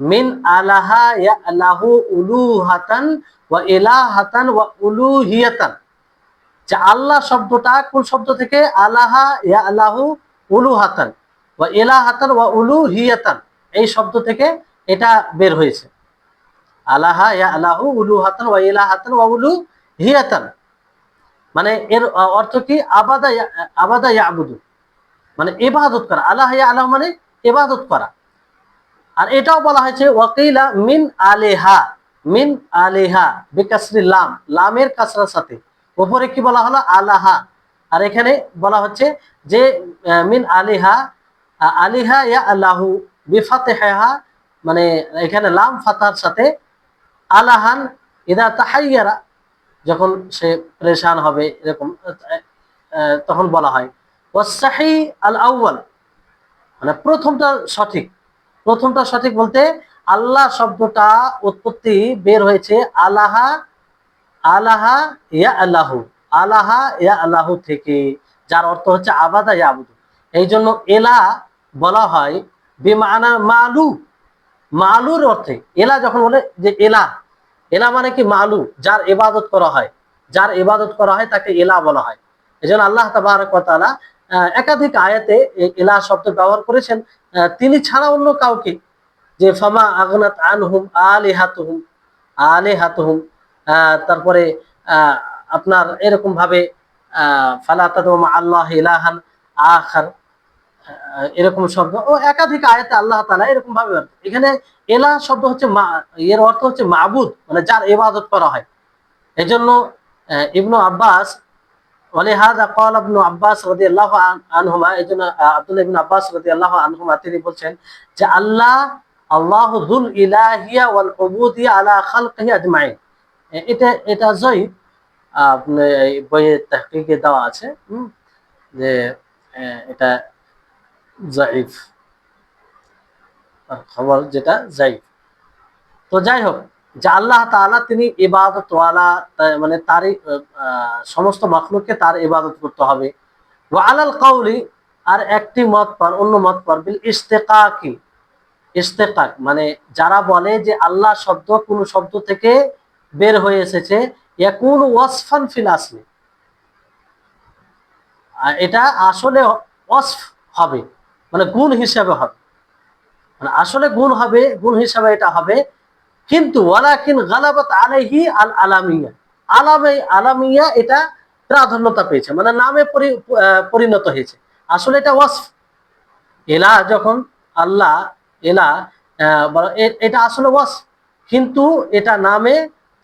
মিন আলাহা ইয়ালাহু উলুহাতান ওয়া ইলাহাতান ওয়া উলুহিয়াতান, যে আল্লাহ শব্দটা কোন শব্দ থেকে, আলাহা ইয়ালাহু উলুহাতান ওয়া ইলাহাতান ওয়া উলুহিয়াতান, এই শব্দ থেকে এটা বের হয়েছে। আলাহা ইয়ালাহু উলুহাতান ওয়া ইলাহাতান ওয়া উলুহিয়াতান, মানে এর অর্থ কি, আবাদা আবাদা ইয়াবুদু, মানে ইবাদত করা। আলাহা ইয়ালাহু মানে ইবাদত করা। আর এটাও বলা হয়েছে ওয়াকিলা মিন আলেহা, মিন আলেহা বিকাসরি লাম, লামের কাসরার সাথে উপরে কি বলা হলো, আলাহা। আর এখানে বলা হচ্ছে যে মিন আলিহা, আলিহা ইয়া আল্লাহু বিফাতিহা, মানে এখানে লাম ফাতার সাথে, আলাহান ইদা তাহাইয়ারা, যখন সে পরেশান হবে এরকম তখন বলা হয়। ওয়াসসাহি আল আউয়াল, মানে প্রথমটা সঠিক। প্রথমটা সঠিক বলতে আল্লাহ শব্দটা উৎপত্তি বের হয়েছে আলাহা, আলাহা ইয়া আল্লাহু, আলাহা ইয়া আল্লাহু থেকে, যার অর্থ হচ্ছে আবাদা ইয়াবুদু। এই জন্য এলা বলা হয় বিমানা মালু, মালুর অর্থে। এলা যখন বলে যে এলা, এলা মানে কি মালু, যার ইবাদত করা হয়, যার ইবাদত করা হয় তাকে এলা বলা হয়। এই জন্য আল্লাহ তাবারক ওয়া তাআলা একাধিক আয়াতে এলা শব্দ ব্যবহার করেছেন তিনি ছাড়া অন্য কাউকে, যে ফামা আগনাত আনহুম আলিহাতুহুম, আলিহাতুহুম, তারপরে আপনার এরকম ভাবে ফালা তাদউ মা আল্লাহ ইলাহান আখার, এরকম শব্দ ও একাধিক আয়াতে আল্লাহ তাআলা এরকম ভাবে। এখানে এলাহ শব্দ হচ্ছে এর অর্থ হচ্ছে মাবুদ, মানে যার ইবাদত করা হয়। এজন্য ইবনু আব্বাস, ওয়ালিহাযা ক্বালা ইবনু আব্বাস রাদিয়াল্লাহু আনহুমা, এজন্য আব্দুল্লাহ ইবনে আব্বাস রাদিয়াল্লাহু আনহুমা তিনি বলছেন যে আল্লাহ, আল্লাহু যুল ইলাহিয়া ওয়াল উবুদিয়া আলা খালকিহি আজমাইন। এটা জয়ীফ, আপনি বইয়ে তাহকিকে দেওয়া আছে যে এটা জয়ীফ, খবর যেটা জয়ীফ। তো যাই হোক, যে আল্লাহ তাআলা তিনি ইবাদত ওয়ালা, মানে তারই সমস্ত মাখলুককে তার ইবাদত করতে হবে। ওয়া আলাল কাউলি, আর একটি মত পার, অন্য মত পার বিল ইস্তেকাকি, ইস্তেকাক মানে যারা বলে যে আল্লাহ শব্দ কোন শব্দ থেকে বের হয়ে এসেছে, ইয়াকুনু ওয়াসফান ফিল আসলি, এটা আসলে ওয়াসফ হবে, মানে গুণ হিসাবে হবে, মানে আসলে গুণ হবে, গুণ হিসাবে এটা হবে। কিন্তু ওয়ালাকিন গালাবাত আলাইহি আল আলামিয়া, আলামিয়া এটা প্রাধান্যতা পেয়েছে, মানে নামে পরিণত হয়েছে। আসলে এটা ওয়াসফ, এলা যখন আল্লাহ এলা, এটা আসলে ওয়াসফ, কিন্তু এটা নামে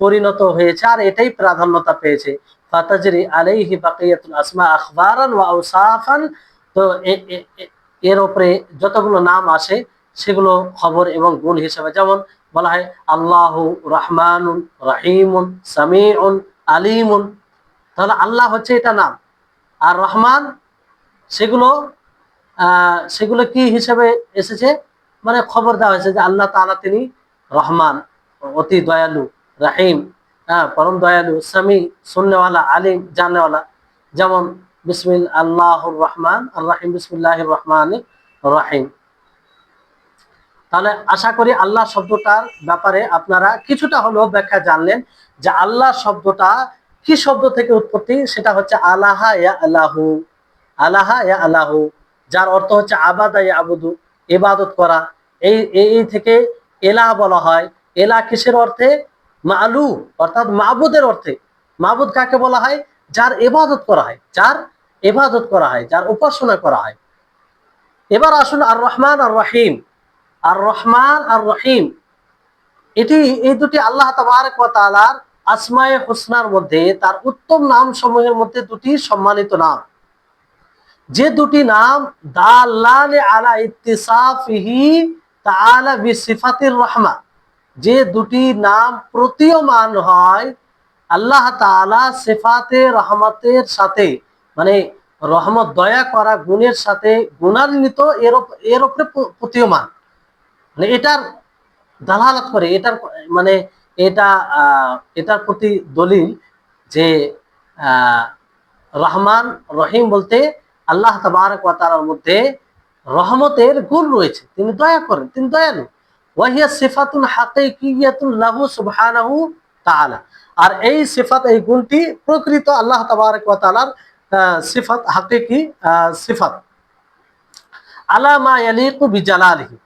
পরিণত হয়েছে আর এটাই প্রাধান্যতা পেয়েছে। ফাতাজরি আলাইহি বাকিয়াতুল আসমা আখবারান ওয়া আওসাফান, তো এর উপরে যতগুলো নাম আসে সেগুলো খবর এবং গুণ হিসাবে, যেমন বলা হয় আল্লাহু রহমানুন রাহিমুন সামিউন আলিমুন, তাহলে আল্লাহ হচ্ছে এটা নাম, আর রহমান সেগুলো সেগুলো কি হিসাবে এসেছে, মানে খবর দেওয়া হয়েছে যে আল্লাহ তাআলা তিনি রহমান, অতি দয়ালু, রাহিম, পরম দয়ালু, সামি শুননেওয়ালা, আলিম জাননেওয়ালা। যেমন বিসমিল আল্লাহুর রহমান আর রাহিম, বিসমিল্লাহির রহমানির রাহিম। তাহলে আশা করি আল্লাহ শব্দটার ব্যাপারে আপনারা কিছুটা হলেও ব্যাখ্যা জানলেন, যে আল্লাহ শব্দটা কি শব্দ থেকে উৎপত্তি, সেটা হচ্ছে আলাহা ইয়া আল্লাহু, আলাহা ইয়া আল্লাহু, যার অর্থ হচ্ছে আবাদা ইয়া আবুদু, ইবাদত করা। এই থেকে এলাহ বলা হয়। এলাহ কিসের অর্থে, মালু, অর্থাৎ মাবুদের অর্থে। মাবুদ কাকে বলা হয়, যার ইবাদত করা হয়, যার ইবাদত করা হয়, যার উপাসনা করা হয়। এবার আসুন আর রহমান আর রহিম, আর রহমান আর রহিম, এটি এই দুটি আল্লাহ তাবারক ওয়া তাআলার আসমায়ে হুসনার মধ্যে, তার উত্তম নাম সমূহের মধ্যে দুটি সম্মানিত নাম, যে দুটি নাম দাল্লানে আলা ইত্তিসাফিহি তাআলা বিসিফাতির রাহমা, যে দুটি নাম প্রতীয়মান হয় আল্লাহ তাআলা সিফাতে রহমতের সাথে, মানে রহমত দয়া করা গুণের সাথে গুণান্বিত, এর উপরে প্রতীয়মান, মানে এটার দালালাত করে, এটার মানে এটা এটার প্রতি দলিল যে রহমান রহিম বলতে আল্লাহ তাবারক ওয়া তাআলার মধ্যে রহমতের গুণ রয়েছে, তিনি দয়া করেন, তিনি দয়ালু। ওয়াহিয়া সিফাতুন হাকিকিয়াতুন লাহু সুবহানাহু তাআলা, আর এই সিফাত, এই গুণটি প্রকৃত আল্লাহ তাবারক ওয়া তাআলার সিফাত, হাকিকি সিফাত। আলা মা ইয়ালিকু বিজালালিহি,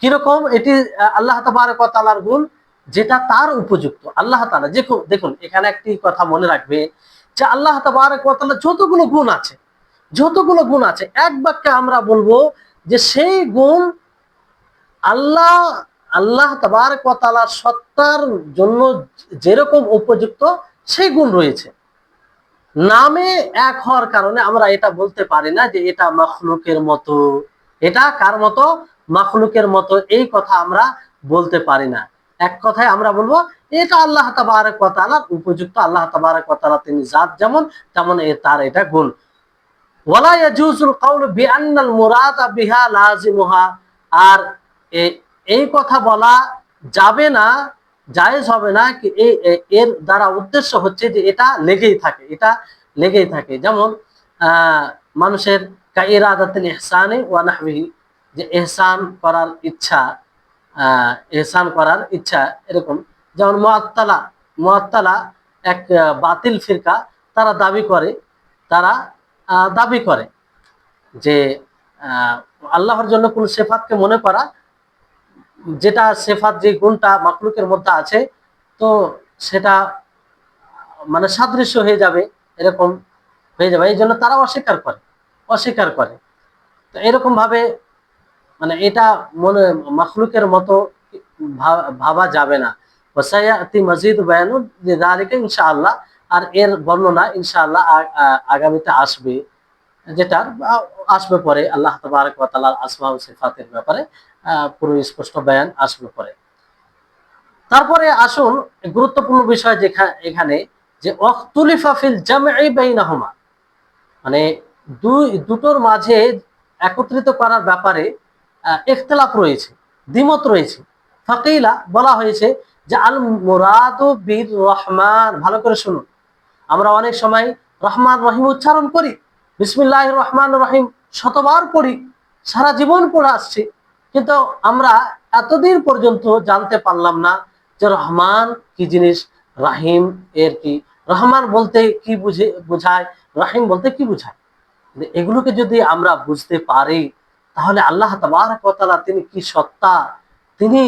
কিরকম এটি আল্লাহ তাবারক ওয়া তাআলার গুণ যেটা তার উপযুক্ত। আল্লাহ তাআলা দেখুন এখানে একটি কথা মনে রাখবে যে আল্লাহ তাবারক ওয়া তাআলা যতগুলো গুণ আছে, যতগুলো গুণ আছে, এক বাক্যে আমরা বলবো যে সেই গুণ আল্লাহ আল্লাহ তাবারক ওয়া তাআলার সত্তার জন্য যেরকম উপযুক্ত সেই গুণ রয়েছে। নামে এক হওয়ার কারণে আমরা এটা বলতে পারি না যে এটা মাখলুকের মতো, এটা কার মতো, মাখলুকের মতো, এই কথা আমরা বলতে পারি না। এক কথায় আমরা বলবো এটা আল্লাহ তাবারক ওয়া তাআলার উপযুক্ত, আল্লাহ তাবারক ওয়া তাআলা তিনি জাত যেমন তেমন তার এটা গুণ। ওয়ালা ইয়াজুজুল কাউলু বিআন্নাল মুরাদা বিহা লাজিমুহা, আর এই কথা বলা যাবে না, জায়েজ হবে না কি এর দ্বারা উদ্দেশ্য হচ্ছে যে এটা লেগেই থাকে, এটা লেগেই থাকে। যেমন মানুষের কাইরাদাতুল ইহসানি ওয়া নাহবিহি, যে ইহসান করার ইচ্ছা, ইহসান করার ইচ্ছা, এরকম। যেমন মুআত্তালা এক বাতিল ফিরকা, তারা দাবি করে যে আল্লাহর জন্য কোন সিফাতকে মনে করা, যেটা সিফাত, যে গুণটা মাখলুকের মধ্যে আছে, তো সেটা মানে সাদৃশ্য হয়ে যাবে, এরকম হয়ে যাবে, এই জন্য তারা অস্বীকার করে। তো এরকম ভাবে মানে এটা মনে মাখলুকের মতো ভাবা যাবে না। ওয়াসায়াতি মাজিদ বায়ানু লিযালিকা ইনশাআল্লাহ, আর এর বর্ণনা ইনশাআল্লাহ আগামীতে আসবে, যেটা আসবে পরে আল্লাহ তাবারক ওয়া তাআলার আসমা ও সিফাতের ব্যাপারে পুরো স্পষ্ট বয়ান আসবে পরে। তারপরে আসুন গুরুত্বপূর্ণ বিষয় এখানে যে ওয়াখতুলিফা ফিল জামঈ বাইনাহুমা, মানে দুটোর মাঝে একত্রিত করার ব্যাপারে ইখতিলাফ রয়েছে, দ্বিমত রয়েছে। ফাকিলা, বলা হয়েছে যে আল মুরাদু বির রহমান, ভালো করে শুনুন, আমরা অনেক সময় রহমান রহিম উচ্চারণ করি, বিসমিল্লাহির রহমানির রহিম শতবার পড়ি, সারা জীবন পড়ে আসছি, কিন্তু আমরা এতদিন পর্যন্ত জানতে পারলাম না যে রহমান কি জিনিস, রাহিম এর কি, রহমান বলতে কি বোঝায়, রাহিম বলতে কি বোঝায়। এগুলোকে যদি আমরা বুঝতে পারি তাহলে আল্লাহ তাবারক ওয়া তাআলা তিনি কি সত্তা, তিনি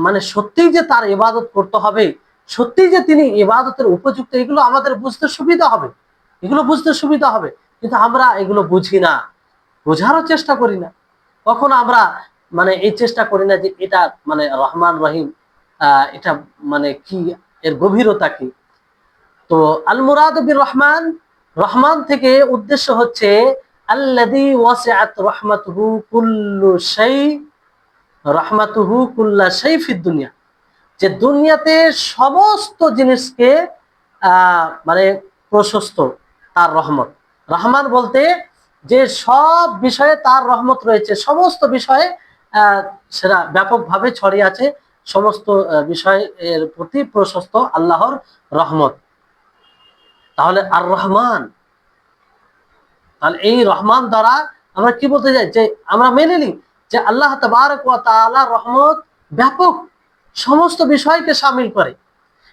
মানে সত্যিই যে তার ইবাদত করতে হবে, সত্যিই যে তিনি ইবাদতের উপযুক্ত, এগুলো আমাদের বুঝতে সুবিধা হবে, কিন্তু আমরা এগুলো বুঝি না, বোঝারও চেষ্টা করি না। কখনো আমরা মানে এই চেষ্টা করি না যে এটা মানে রহমান রহিম এটা মানে কি, এর গভীরতা কি। তো আল মুরাদ বির রহমান, রহমান থেকে উদ্দেশ্য হচ্ছে আল্লাযী ওয়াসিআত রাহমাতুহু কুল্লু শাই, রাহমাতুহু কুল্লা শাই ফিদ দুনিয়া, যে দুনিয়াতে সমস্ত জিনিসকে মানে প্রশস্ত তার রহমত। রহমান বলতে যে সব বিষয়ে তার রহমত রয়েছে, সমস্ত বিষয়ে সেটা ব্যাপকভাবে ছড়িয়ে আছে, সমস্ত বিষয়ের প্রতি প্রশস্ত আল্লাহর রহমত। তাহলে আর রহমান, তাহলে এই রহমান দ্বারা আমরা কি বলতে চাই, যে আমরা মেনে নিই যে আল্লাহ তাবারক ওয়া তাআলা রহমত ব্যাপক, সমস্ত বিষয়কে শামিল করে।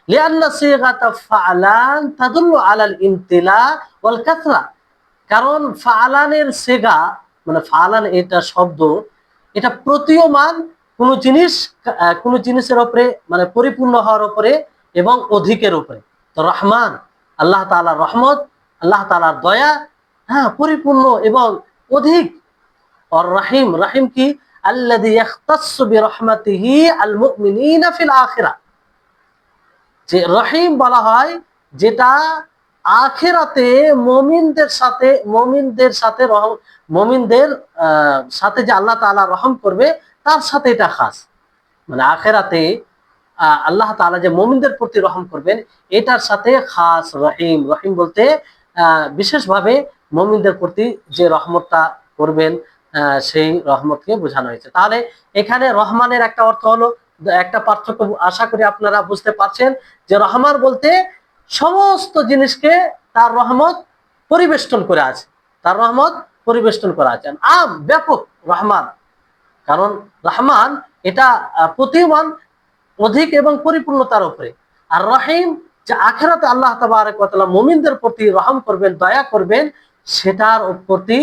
লিআন্না সিগাতা ফাআলান তাদুল্লু আলাল ইমতিলা ওয়াল কাসরা, কারণ ফাআলানের সিগা মানে ফাআলান, এটা শব্দ, এটা প্রতীয়মান কোন জিনিসের উপরে, মানে পরিপূর্ণ হওয়ার উপরে এবং অধিকের উপরে। তো রহমান, আল্লাহ তাআলার রহমত, আল্লাহ তাআলার দয়া, পরিপূর্ণ এবং অধিক। আর রাহিম, রাহিম কি, আল্লাযী ইয়াখতাসসু বিরহমাতিহি আল মুমিনিনা ফিল আখিরাহ, যে রহিম বলা হয় যেটা আখিরাতে মুমিনদের সাথে যে আল্লাহ তাআলা রহম করবে তার সাথে এটা খাস। মানে আখিরাতে আল্লাহ তাআলা যে মুমিনদের প্রতি রহম করবেন এটার সাথে খাস রহিম। রহিম বলতে বিশেষভাবে মুমিনদের প্রতি যে রহমতটা করবেন সেই রহমতকে বোঝানো হয়েছে। তাহলে এখানে রহমানের একটা অর্থ হলো, একটা পার্থক্য আশা করি আপনারা বুঝতে পারছেন, যে রহমান বলতে সমস্ত জিনিসকে তার রহমত পরিবেষ্টন করে আছে, তার রহমত পরিবেষ্টন করা আছে, ব্যাপক রহমান। কারণ রহমান এটা প্রতিমান অধিক এবং পরিপূর্ণতার উপরে। আর রহিম যে আখিরাতে আল্লাহ তাবারক ওয়া তাআলা মুমিনদের প্রতি রহম করবেন, দয়া করবেন, সেটার প্রতি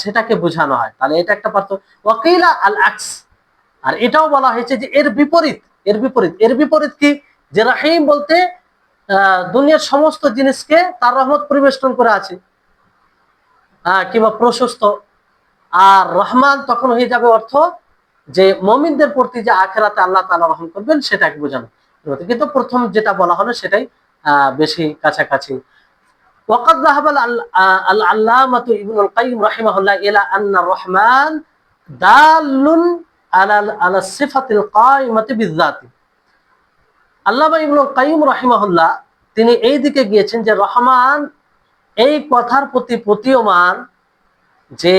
সেটাকে বোঝানো হয়। তাহলে এটা একটা পার্থক্য। ওয়াকিলা আল আকস, আর এটাও বলা হয়েছে যে এর বিপরীত। এর বিপরীত কি? যে রহিম বলতে দুনিয়ার সমস্ত জিনিসকে তার রহমত পরিবেষ্টন করে আছে কিংবা প্রশস্ত। আর রহমান তখন হয়ে যাবে অর্থ যে মুমিনদের প্রতি যে আখিরাতে আল্লাহ তাআলা রহম করবেন সেটাকে বোঝানো। কিন্তু প্রথম যেটা বলা হলো সেটাই বেশি কাছাকাছি। ওয়াকাদ যাহাবা আল আল্লামাতু ইবনুল কাইয়িম রাহিমাহুল্লাহ ইলা আন্না রহমান দালুন আলা সিফাতিল কায়িমাতি বিযাতি। আল্লামা ইবনুল কাইয়িম রাহিমাহুল্লাহ তিনি এই দিকে গিয়েছেন যে রহমান এই কথার প্রতি প্রতীয়মান যে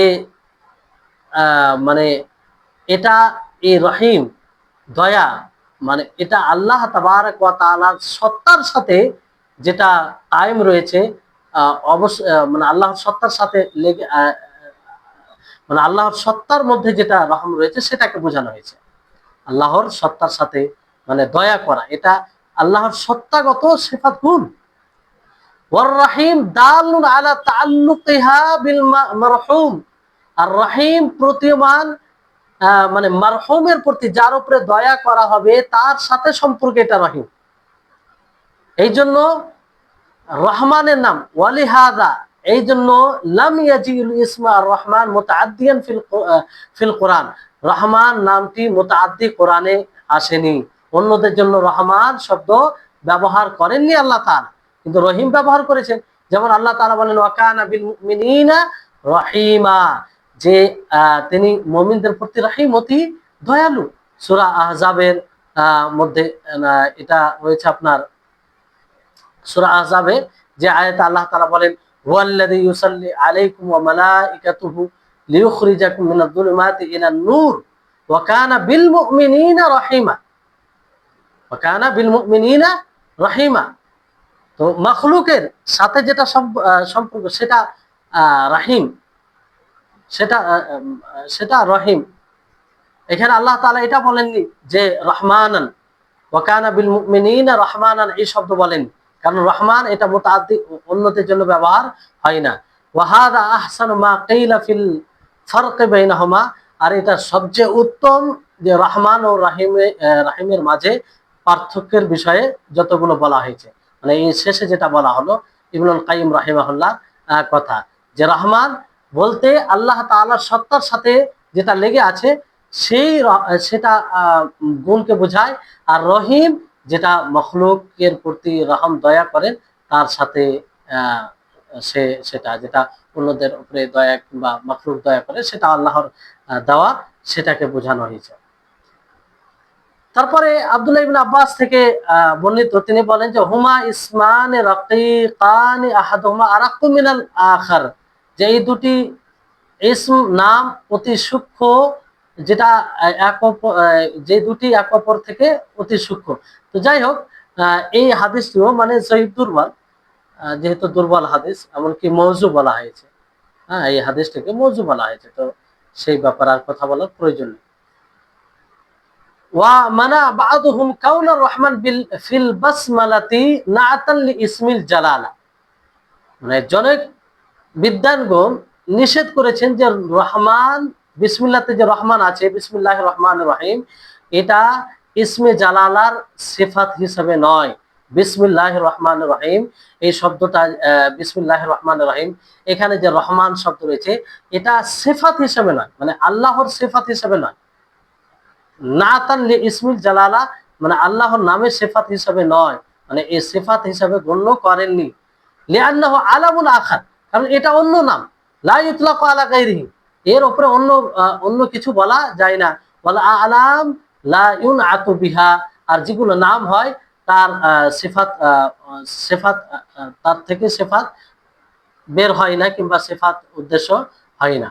মানে এটা এই রহিম দয়া, মানে এটা আল্লাহ তাবারক ওয়া তাআলার সত্তার সাথে যেটা কায়েম রয়েছে, অবশ্য মানে আল্লাহর সত্তার সাথে লেগে মানে আল্লাহর সত্তার মধ্যে যেটা রহম রয়েছে সেটাকে বোঝানো হয়েছে। আল্লাহর সত্তার সাথে মানে দয়া করা, এটা আল্লাহর সত্তাগত সিফাত গুণ। ওয়ার রহিম দালুন আলা তাআল্লুকিহা বিল মারহুম, আর রহিম প্রতীয়মান মানে মারহুমের প্রতি যার উপরে দয়া করা হবে তার সাথে সম্পর্ক এটা রহিম। এই জন্য রহমানের নাম ওয়ালিহাদা, এই জন্য লাম ইয়াজিল ইসমা রহমান মুতাআদ্দিয়ান ফিল কোরআন, রহমান নামটি মুতাআদ্দি কোরআনে আসেনি। অন্যদের জন্য রহমান শব্দ ব্যবহার করেননি আল্লাহ তাআলা, কিন্তু রহিম ব্যবহার করেছেন। যেমন আল্লাহ তাআলা বলেন ওয়া কানা বিল মুমিনিনা রহিমা, যে তিনি মুমিনদের প্রতি রহিম, অতি দয়ালু। সূরা আহজাবের মধ্যে এটা রয়েছে আপনার সূরা আহজাবে যে আয়াতে আল্লাহ তাআলা বলেন হুয়াল্লাযী ইউসাল্লি আলাইকুম ওয়া মালাইকাতুহু লিইখরিজাকুম মিনাজ যুলুমাতি ইলান নূর ওয়া কানা বিল মুমিনিনা রহিমা, ওয়া কানা বিল মুমিনিনা রহিমা। তো মাখলুকের সাথে যেটা সম্পর্ক সেটা রহিম, সেটা রহিম। এখানে আল্লাহ তাআলা এটা বলেননি যে রহমানান, ওয়া কানা বিল মুমিনিনা রহমানান, এই শব্দ বলেন, কারণ রহমান এটা মুতাআদ্দি অন্যদের জন্য ব্যবহার হয় না। ওয়া হাযা আহসানু মা কিলা ফিল ফারক বাইনাহুমা, আর এটা সবচেয়ে উত্তম যে রহমান ও রহিমের মাঝে পার্থক্যের বিষয়ে যতগুলো বলা হয়েছে, মানে এই শেষে যেটা বলা হলো ইবনুল কাইয়িম রাহিমাহুল্লাহ কথা, যে রহমান বলতে আল্লাহ তাআলার সত্তার সাথে যেটা লেগে আছে সেটা গুণকে বোঝায়। আর রহিম যেটা মখলুকের প্রতি রহম দয়া করেন তার সাথে সেটা যেটা অন্যদের উপরে দয়া কিংবা মখলুক দয়া করে সেটা আল্লাহর দেওয়া, সেটাকে বোঝানো হয়েছে। তারপরে আব্দুল্লাহ ইবনে আব্বাস থেকে বর্ণিত, তিনি বলেন যে হুমা ইসমান রাকিকান আহাদুহুমা আরাক্কু মিনাল আখার, যে এই দুটি ইসম নাম অতি সূক্ষ্ম, যেটা যে দুটি এক অপর থেকে অতি সূক্ষ্ম। তো যাই হোক, এই হাদিসটিও মানে সহিহ দুর্বল, যেহেতু দুর্বল হাদিস, এমনকি মওযু বলা হয়েছে। এই হাদিসটিকে মওযু বলা হয়েছে, তো সেই ব্যাপারে আর কথা বলার প্রয়োজন নেই। ওয়া মানা বা'দুহুম কাউনার রহমান ফিল বাসমালাতি নাআতান লিইসমিল জালালা, মানে জনক বিদ্বানগণ নিষেধ করেছেন যে রহমান বিসমিল্লাহতে যে রহমান আছে, বিসমিল্লাহির রহমানির রহিম, এটা ইসমে জালালার সিফাত হিসেবে নয়, বিসমিল্লাহির রহমানির রহিম, এই শব্দটা বিসমিল্লাহির রহমানির রহিম, এখানে যে রহমান শব্দ রয়েছে এটা সিফাত হিসেবে নয়, মানে আল্লাহর সিফাত হিসেবে নয়, নাতান লি ইসমিল জালালা, মানে আল্লাহর নামের সিফাত হিসেবে নয়, মানে এই সিফাত হিসেবে গণ্য করেননি। লিআন্নাহু আলামুন আখার, কারণ এটা অন্য নাম, লা ইউতলাকু আলা গায়রিহি, এর উপরে অন্য কিছু বলা যায় না। ওয়াল আলাম লা ইউনআতু বিহা, আর যেগুলো নাম হয় তার সিফাত তার থেকে সিফাত বের হয় না, কিংবা সিফাত উদ্দেশ্য হয় না।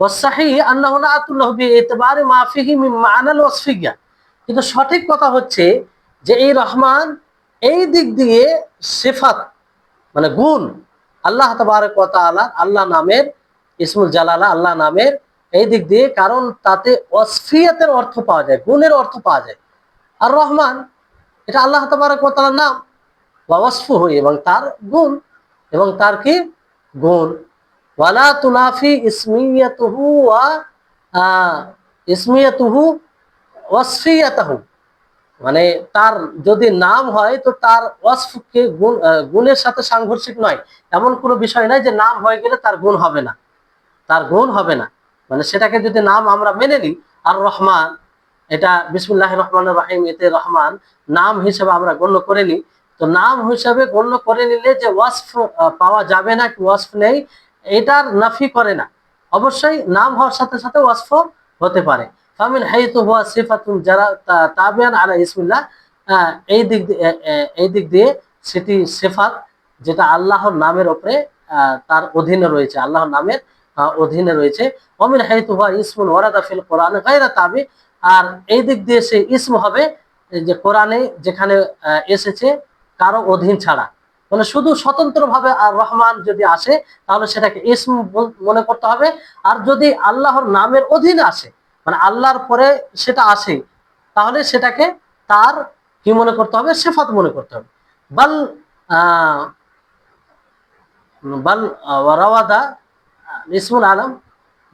ওয়াসসাহিহ আন্নাহু নাআতুল্লাহু বিইতিবারি মা ফিহি মিন মা'নাল ওয়াসফিয়্যা, কিন্তু সঠিক কথা হচ্ছে যে এই রহমান এই দিক দিয়ে সিফাত মানে গুণ, আল্লাহ তাবারক ওয়া তাআলা আল্লাহ নামের ইসমুল জালালা, আল্লাহ নামের এই দিক দিয়ে, কারণ তাতে ওয়াসফিয়াতের অর্থ পাওয়া যায়, গুণের অর্থ পাওয়া যায়। আর রহমান এটা আল্লাহ তাবারক ওয়া তাআলার নাম, ওয়া ওয়াসফুহু, এবং তার গুণ, এবং তার কি গুণ। ওয়ালা তুনাফি ইসমিয়াতুহু ওয়া ইসমিয়াতুহু ওয়াসফিয়াতাহু, মানে তার যদি নাম হয় তো তার ওয়াসফকে গুণের সাথে সাংঘর্ষিক নয়, এমন কোনো বিষয় নাই যে নাম হয়ে গেলে তার গুণ হবে না, তার গুণ হবে না, মানে সেটাকে যদি নাম আমরা মেনে নিই। আর রহমান, এটা বিসমিল্লাহির রহমানির রহিম, এতে রহমান নাম হিসেবে আমরা গণ্য করে নিই, তো নাম হিসেবে গণ্য করে নিলে যে ওয়াসফ পাওয়া যাবে না, কি ওয়াসফ নেই, এটার নাফি করে না, অবশ্যই নাম হওয়ার সাথে সাথে ওয়াসফ হতে পারে। ফামিন হাইতু হুয়া সিফাতুন যারা তাবিয়ান আলা ইসমিল্লাহ, এই দিক দিয়ে সেটি সিফাত যেটা আল্লাহর নামের উপরে তার অধীনে রয়েছে, আল্লাহর নামের অধীনে রয়েছে। ওমিন হাইতু হুয়া ইসমুন ওয়ারাদা ফিল কোরআন গায়রা তাবি, আর এই দিক দিয়ে সে ইসম হবে যে কোরআনে যেখানে এসেছে কারো অধীন ছাড়া, মানে শুধু স্বতন্ত্রভাবে আর রহমান যদি আসে তাহলে সেটাকে ইসম মনে করতে হবে। আর যদি আল্লাহর নামের অধীনে আসে, মানে আল্লাহর পরে সেটা আসে, তাহলে সেটাকে তার কি মনে করতে হবে, সিফাত মনে করতে হবে। বাল বাল ওয়ারাওয়াদা ইসমুল আলম,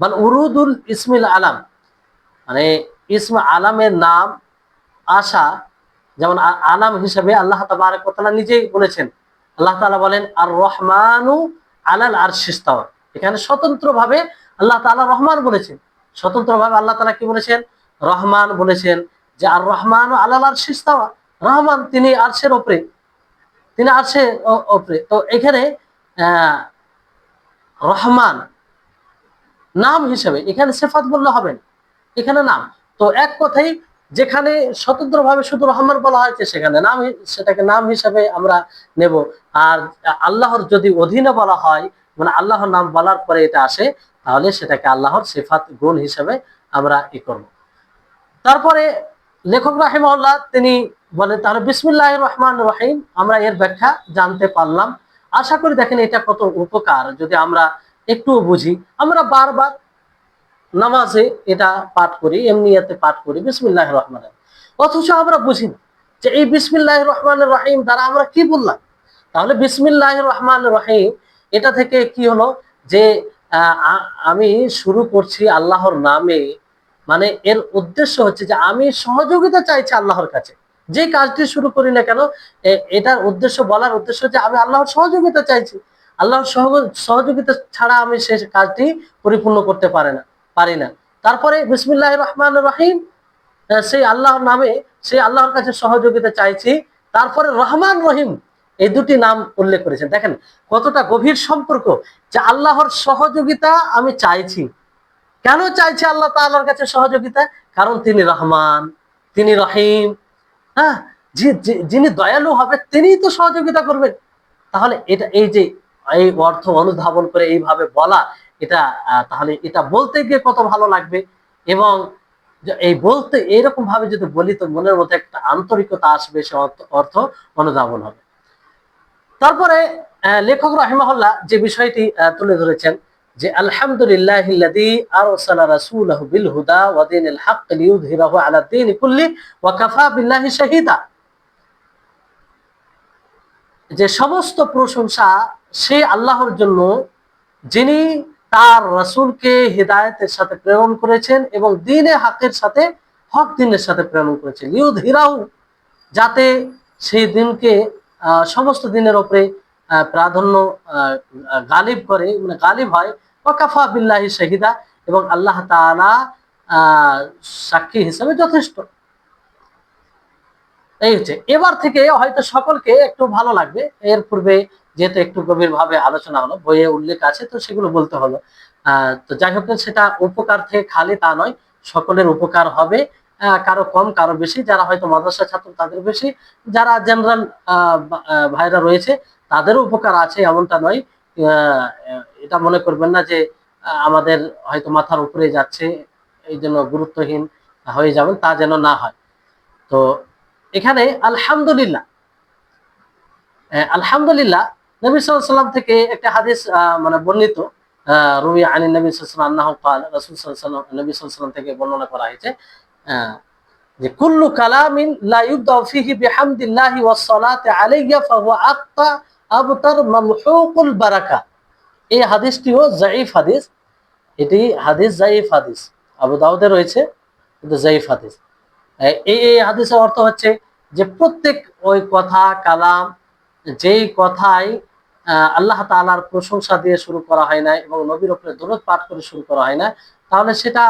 বাল উরুদুল ইসমিল আলম, মানে ইসম আলামের নাম আসা, যেমন আলাম হিসেবে আল্লাহ তাবারক ওয়া তাআলা নিজেই বলেছেন, আল্লাহ তাআলা বলেন আর রহমানু আলাল আরশি ইস্তাওয়া, এখানে স্বতন্ত্রভাবে আল্লাহ তাআলা রহমান বলেছেন, স্বতন্ত্রভাবে আল্লাহ তাআলা কি বলেছেন, রহমান বলেছেন, যে আর রহমানু আলাল আরশি ইস্তাওয়া, রহমান তিনি আরশের উপরে, তিনি আরশের উপরে। তো এখানে রহমান নাম হিসেবে, এখানে সিফাত বললে হবে না, এখানে নাম। তো এক কথাই যেখানে স্বতন্ত্রভাবে শুধু রহমান বলা হয়েছে সেখানে নাম, সেটাকে নাম হিসাবে আমরা নেব। আর আল্লাহর যদি অধীনে বলা হয়, মানে আল্লাহর নাম বলার পরে এটা আসে, তাহলে সেটাকে আল্লাহর সিফাত গুণ হিসাবে আমরা করব। তারপরে লেখক রাহিমাহুল্লাহ তিনি বলেন, তাহলে বিসমিল্লাহির রহমানির রহিম আমরা এর ব্যাখ্যা জানতে পারলাম। আশা করি দেখেন এটা কত উপকার যদি আমরা একটুও বুঝি। আমরা বারবার নামাজে এটা পাঠ করি, এমনিয়াতে পাঠ করি বিসমিল্লাহির রহমানির রহিম, অথচ আমরা বুঝি না যে এই বিসমিল্লাহির রহমানির রহিম দ্বারা আমরা কি বললাম। তাহলে বিসমিল্লাহির রহমানির রহিম এটা থেকে কি হলো যে আমি শুরু করছি আল্লাহর নামে, মানে এর উদ্দেশ্য হচ্ছে যে আমি সহযোগিতা চাইছি আল্লাহর কাছে, যে কাজটি শুরু করি না কেন এটার উদ্দেশ্য, বলার উদ্দেশ্য যে আমি আল্লাহর সহযোগিতা চাইছি, আল্লাহর সহযোগিতা ছাড়া আমি সেই কাজটি পরিপূর্ণ করতে পারি না। তারপরে বিসমিল্লাহির রহমানির রহিম, সেই আল্লাহর নামে, সেই আল্লাহর কাছে সহযোগিতা চাইছি। তারপরে রহমান রহিম এই দুটি নাম উল্লেখ করেছেন, দেখেন কতটা গভীর সম্পর্ক, যে আল্লাহর সহযোগিতা আমি চাইছি। কেন চাইছে আল্লাহ তাআলার কাছে সহযোগিতা? কারণ তিনি রহমান, তিনি রহিম, হ্যাঁ, যিনি দয়ালু হবে তিনিই তো সহযোগিতা করবেন। তাহলে এটা এই যে এই অর্থ অনুধাবন করে এইভাবে বলা, এটা তাহলে এটা বলতে গিয়ে কত ভালো লাগবে, এবং এই বলতে এইরকম ভাবে যদি বলি তো মনের মধ্যে একটা আন্তরিকতা আসবে, সে অর্থ অনুধাবন হবে। তারপরে লেখক রাহিমাহুল্লাহ যে বিষয়টি তুলে ধরেছেন যে আলহামদুলিল্লাহিল্লাযী আরসালা রাসূলাহু বিল হুদা ওয়া দীনিল হক লিইয়ুযহিরাহু আলা দ্বীনি কুল্লি ওয়া কাফা বিল্লাহি শাহীদা, যে সমস্ত প্রশংসা সেই আল্লাহর জন্য যিনি তার রাসূলকে হিদায়াতের সাথে প্রেরণ করেছেন এবং দ্বীনে হকের সাথে, হক দ্বীনের সাথে প্রেরণ করেছেন, লিইয়ুযহিরাহু যাতে সেই দিনকে সমস্ত দিনের উপরে প্রাধান্য গালিব করে, মানে গালিব হয়। ওয়াকাফা বিল্লাহি শাহিদা, এবং আল্লাহ তাআলা সাক্ষী হিসেবে যথেষ্ট। এই হচ্ছে, এবার থেকে হয়তো সকলকে একটু ভালো লাগবে। এর পূর্বে যেহেতু একটু গভীর ভাবে আলোচনা হলো, বইয়ে উল্লেখ আছে, তো সেগুলো বলতে হলো। তো যাই হোক, সেটা উপকার থেকে খালি তা নয়, সকলের উপকার হবে। কারো কম কারো বেশি, যারা হয়তো মাদ্রাসা ছাত্র তাদের বেশি, যারা জেনারেল ভাইরা রয়েছে তাদেরও উপকার আছে, এমনটা নয়। এটা মনে করবেন না যে আমাদের হয়তো মাথার উপরে যাচ্ছে, এই জন্য গুরুত্বহীন হয়ে যাবেন, তা যেন না হয়। তো এখানে আলহামদুলিল্লাহ, আলহামদুলিল্লাহ নবী সাল্লাল্লাহু আলাইহি ওয়াসাল্লাম থেকে একটা হাদিস মানে বর্ণিত, রুই আনিন নবী সাল্লাল্লাহু আলাইহি ওয়াসাল্লাম আন্নাহু ক্বাল, রাসূল সাল্লাল্লাহু আলাইহি ওয়াসাল্লাম, নবী সাল্লাল্লাহু আলাইহি ওয়াসাল্লাম থেকে বর্ণনা করা হয়েছে যে কুল্লু কালামিন লা ইউবদা ফিহি বিহামদিল্লাহি ওয়াস সালাতি আলাইহি ফাহুয়া আক্তা আবতার মামহুকুল বারাকা। এই হাদিসটিও যায়ীফ হাদিস, এটি হাদিস যায়ীফ হাদিস, আবু দাউদে রয়েছে, কিন্তু যায়ীফ হাদিস। এই হাদিসের অর্থ হচ্ছে যে প্রত্যেক ওই কথা কালাম, যেই কথাই আল্লাহ তাআলার প্রশংসা দিয়ে শুরু করা হয় না এবং নবীর উপরে দরুদ পাঠ করে শুরু করা হয় না, তাহলে সেটা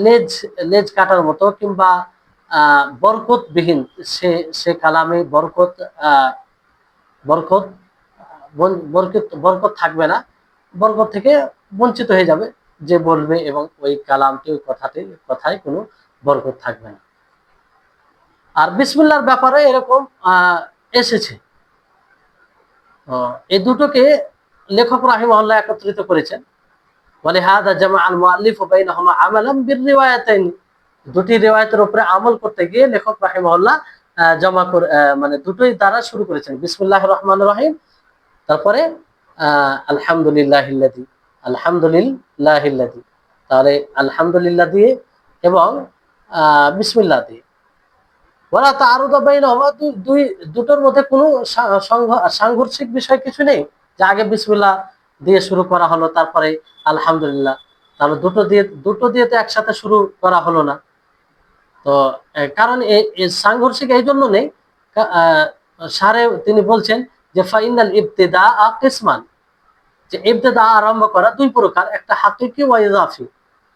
লেজ লেজ কাটার মতো, কিংবা বরকতবিহীন। সে সে কালামে বরকত বরকত বরকত বরকত থাকবে না, বরকত থেকে বঞ্চিত হয়ে যাবে যে বলবে, এবং ওই কালামটি, ওই কথায় কোনো বরকত থাকবে না। আর বিসমিল্লাহর ব্যাপারে এরকম এসেছে। এই দুটোকে লেখক রাহিমাহুল্লাহ একত্রিত করেছেন। ওয়ালিহাযা জামা আল মুআল্লিফ বাইনাহুমা আমালান বিররিওয়ায়াতাইন, দুটি রিওয়ায়াতের উপরে আমল করতে গিয়ে লেখক রাহিমাহুল্লাহ জমা করে, মানে দুটোই দ্বারা শুরু করেছেন, বিসমিল্লাহির রহমানির রহিম, তারপরে আলহামদুলিল্লাহিল্লাযী, আলহামদুলিল্লাহিল্লাযী, তাহলে আলহামদুলিল্লাহ দিয়ে এবং বিসমিল্লাহ দিয়ে। ওরা তাআরুদা বাইনাহুমা, দুটোর মধ্যে কোনো সাংঘর্ষিক বিষয় কিছু নেই, যে আগে বিসমিল্লাহ দিয়ে শুরু করা হলো তারপরে আলহামদুলিল্লাহ, তাহলে দুটো দিয়ে তো একসাথে শুরু করা হলো না। তো কারণ এই সাংঘর্ষিক এই জন্য নেই, সারে তিনি বলছেন যে ফাইনাল ইবতিদা কিসমান, যে ইবতিদা আরম্ভ করা দুই প্রকার, একটা হাকিকি ওয়া ইজাফি।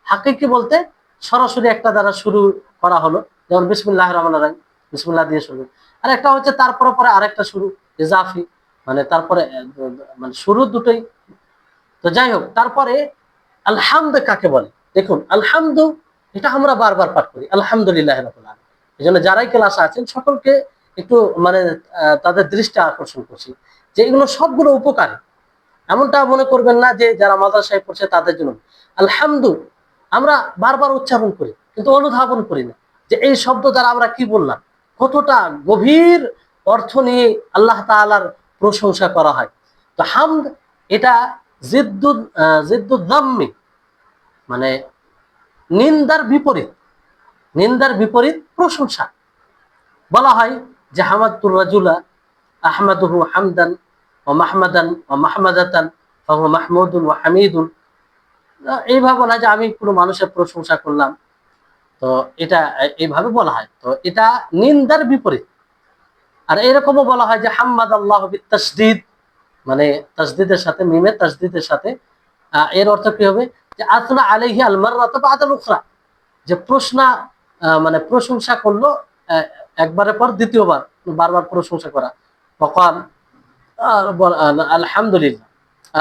হাকিকি বলতে সরাসরি একটা দ্বারা শুরু করা হলো, যেমন বিসমিল্লাহির রহমানির রহিম, বিসমিল্লাহ দিয়ে শুরু। আর একটা হচ্ছে তারপরে পরে আরেকটা শুরু, ইজাফি, মানে তারপরে মানে শুরু দুটোই। তো যাই হোক, তারপরে আলহামদু কাকে বলে? দেখুন, আলহামদু এটা আমরা বারবার পাঠ করি, আলহামদুলিল্লাহ রাব্বিল আলামিন। এজন্য যারাই ক্লাসে আছেন সকলকে একটু মানে তাদের দৃষ্টি আকর্ষণ করছি যে এগুলো সবগুলো উপকারী। এমনটা মনে করবেন না যে যারা মাদ্রাসায় পড়ছে তাদের জন্য। আলহামদু আমরা বারবার উচ্চারণ করি, কিন্তু অনুধাবন করি না যে এই শব্দ দ্বারা আমরা কি বললাম, কতটা গভীর অর্থ নিয়ে আল্লাহ তাআলার প্রশংসা করা হয়। তো হামদ এটা জিদ্দুদ্দাম্মি, মানে নিন্দার বিপরীত, নিন্দার বিপরীত প্রশংসা। বলা হয় যে হামাদতুর রাজুলা আহমাদুহু হামদান ওয়া মাহমাদান ওয়া মাহমাদাতান ফাহুয়া মাহমুদুন ওয়া হামিদুন। এইভাবে বলা হয় যে আমি কোনো মানুষের প্রশংসা করলাম, তো এটা এইভাবে বলা হয়, তো এটা নিন্দার বিপরীত। আর এরকমও বলা হয় যে হাম্মাদ আল্লাহ বিতাসদীদ, মানে তাসদীদের সাথে, মিমের তাসদীদের সাথে। এর অর্থ কি হবে? যে আসনা আলাইহি আল মাররাতা বাদাল উখরা, যে মানে প্রশংসা করলো একবারের পর দ্বিতীয়বার, বারবার প্রশংসা করা। ফকাল আলহামদুলিল্লাহ,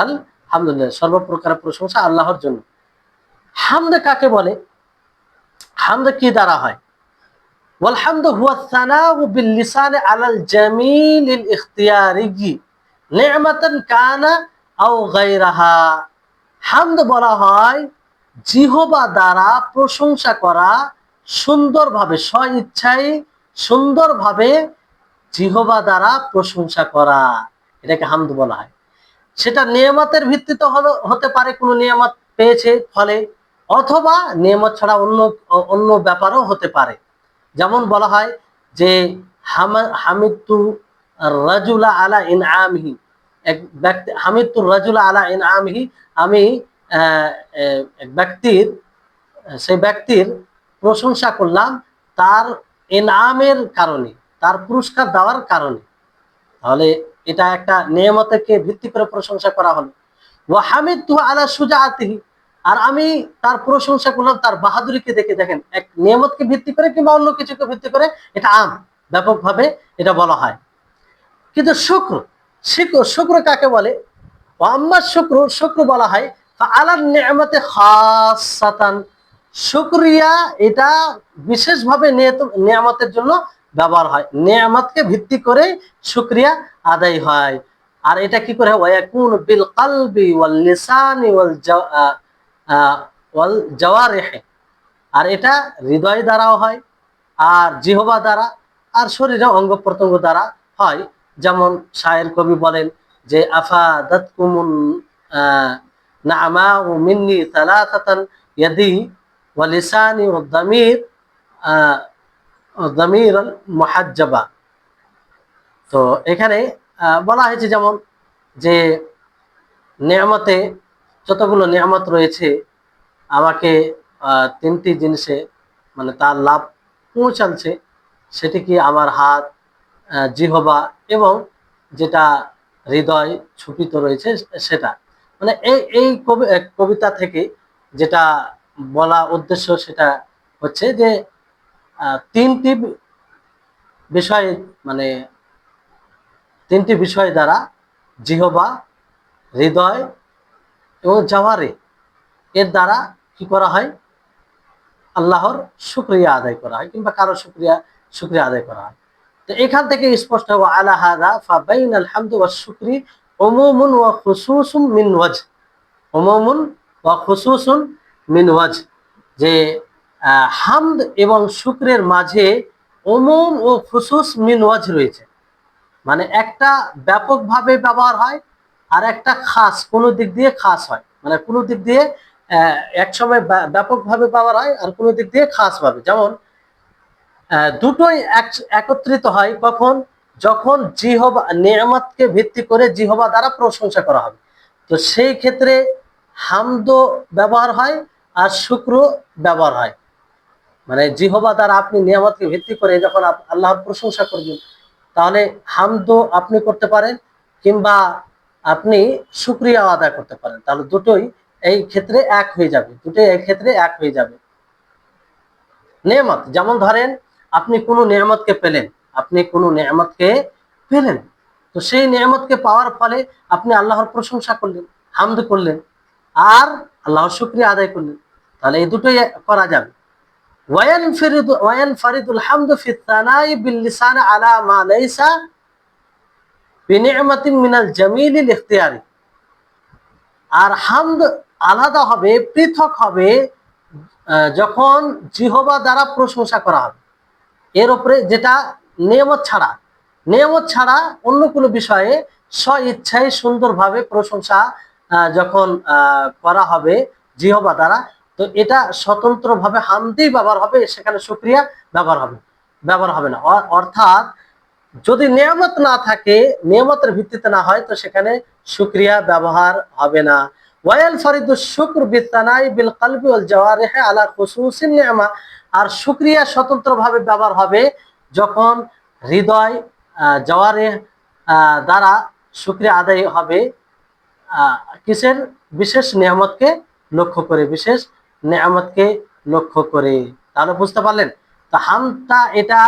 আলহামদুলিল্লাহ, সর্বপ্রকার প্রশংসা আল্লাহর জন্য। হামদ কাকে বলে? হামদ কি দ্বারা হয়? ওয়াল হামদু হুয়া সানাউ বিল লিসানি আলাল জামিলিল ইখতিয়ারি নি'মাতান কানা আও গায়রাহা। হামদ বলা হয় জিহবা দ্বারা প্রশংসা করা, সুন্দরভাবে, স্ব ইচ্ছায় সুন্দরভাবে জিহবা দ্বারা প্রশংসা করা, এটাকে হামদ বলা হয়। সেটা নিয়ামতের ভিত্তিতে হতে পারে, কোনো নিয়ামত পেয়েছে ফলে, অথবা নিয়ামত ছাড়া অন্য অন্য ব্যাপারও হতে পারে। যেমন বলা হয় যে হামিদতু রাজুলা আলা ইনআমিহি, এক ব্যক্তি, হামিদতু রাজুলা আলা ইনআমিহি, আমি এক ব্যক্তির, সেই ব্যক্তির প্রশংসা করলাম তার ইনআমের কারণে, তার পুরস্কার দেওয়ার কারণে। তাহলে এটা একটা নিয়ামতকে ভিত্তি করে প্রশংসা করা হলো। ওয়া হামিদতুহু আলা শুজাআতিহি, আর আমি তার প্রশংসা করলাম তার বাহাদুরিকে দেখে। দেখেন, এক নিয়ামতকে ভিত্তি করে কিংবা অন্য কিছুকে ভিত্তি করে, এটা ব্যাপকভাবে এটা বলা হয়। কিন্তু শুক্র কাকে বলে? আম্মা শুক্র বলা হয় আলান নিয়ামতে খাসাতান, শুকরিয়া এটা বিশেষভাবে নিয়ামতের জন্য ব্যবহার হয়, নিয়ামতকে ভিত্তি করে শুকরিয়া আদায় হয়। আর এটা কি করে? ওয়াকুন বিল কলবি ওয়াল লিসানি ওয়াল জাওয়ারিহ, আর এটা হৃদয় দ্বারাও হয়, আর জিহবা দ্বারা, আর শরীরে অঙ্গ প্রত্যঙ্গ দ্বারা হয়। যেমন শায়ের কবি বলেন যে আফাদাতকুমুন না'মাউ মিন্নি সালাসাতান ইয়াদি ওয়া লিসানি ওয়া দামির মুহাজ্জাবা। তো এখানে বলা হয়েছে যেমন যে নিয়ামতে, যতগুলো নিয়ামত রয়েছে, আমাকে তিনটি জিনিসে মানে তার লাভ পৌঁছাচ্ছে। সেটি কি? আমার হাত, জিহবা এবং যেটা হৃদয় ছুপিত রয়েছে সেটা। মানে এই কবিতা থেকে যেটা বলা উদ্দেশ্য সেটা হচ্ছে যে তিনটি বিষয়, মানে তিনটি বিষয় দ্বারা জিহবা, হৃদয় এবং জাওয়ারে, এর দ্বারা কি করা হয়? আল্লাহর শুকরিয়া আদায় করা হয়, কিংবা কারো শুকরিয়া আদায় করা হয়। তো এখান থেকে স্পষ্ট হবে আলা হাযা ফাবাইনাল হামদু ওয়াশ শুকরি উমুমুন ওয়া খুসুসুম মিন ওয়াজহ, উমুমুন ওয়া খুসুসুন মিন ওয়াজহ, যে হামদ এবং শুকরের মাঝে উমুম ও খুসুস মিন ওয়াজহ রয়েছে। মানে একটা ব্যাপকভাবে ব্যবহার হয়, আর একটা খাস কোনো দিক দিয়ে খাস হয়। মানে কোনো দিক দিয়ে এক সময় ব্যাপকভাবে ব্যবহার হয়, আর কোনো দিক দিয়ে খাস ভাবে। যেমন দুটোই একত্রিত হয় কখন? যখন জিহবা, নিয়ামতকে ভিত্তি করে জিহবা দ্বারা প্রশংসা করা হবে, তো সেই ক্ষেত্রে হামদ ব্যবহার হয় আর শুক্র ব্যবহার হয়। মানে জিহবা দ্বারা আপনি নিয়ামতকে ভিত্তি করে যখন আল্লাহর প্রশংসা করবেন, তাহলে হামদ আপনি করতে পারেন, কিংবা আপনি শুকরিয়া আদায় করতে পারেন। তাহলে দুটোই এই ক্ষেত্রে এক হয়ে যাবে, দুটোই এই ক্ষেত্রে এক হয়ে যাবে। নেয়ামত, যেমন ধরেন আপনি কোনো নেয়ামতকে পেলেন, তো সেই নেয়ামতকে পাওয়ার ফলে আপনি আল্লাহর প্রশংসা করলেন, হামদ করলেন, আর আল্লাহর শুকরিয়া আদায় করলেন। তাহলে এই দুটোই করা যাবে। ওয়ায়ানফারিদুল হামদু ফি সানাই বিল লিসান আলা মা লাইসা বিনি'মাতিন মিনাল জামিলিল ইখতিয়ারি, আর হামদ আলাদা হবে, পৃথক হবে যখন জিহবা দ্বারা প্রশংসা করা হবে এর উপরে, যেটা নিয়ামত ছাড়া অন্য কোনো বিষয়ে স্ব ইচ্ছায় সুন্দরভাবে প্রশংসা যখন করা হবে জিহবা দ্বারা, তো এটা স্বতন্ত্রভাবে হামদি ব্যবহার হবে, সেখানে শুকরিয়া ব্যবহার হবে না। অর্থাৎ যদি নিয়ামত না থাকে, নিয়ামতের ভিত্তিতে না হয়, তো সেখানে শুকরিয়া ব্যবহার হবে না। ওয়ায়ানফারিদুশ শুকর বিতানাই বিল কলবি ওয়াল জাওয়ারিহ আলা খুসুসিন নি'মা, আর শুকরিয়া স্বতন্ত্রভাবে ব্যবহার হবে যখন হৃদয়, জাওয়ারিহ দ্বারা শুকরিয়া আদায় হবে কিসের? বিশেষ নিয়ামতকে লক্ষ্য করে। তাহলে বুঝতে পারলেন? তো হামদটা এটা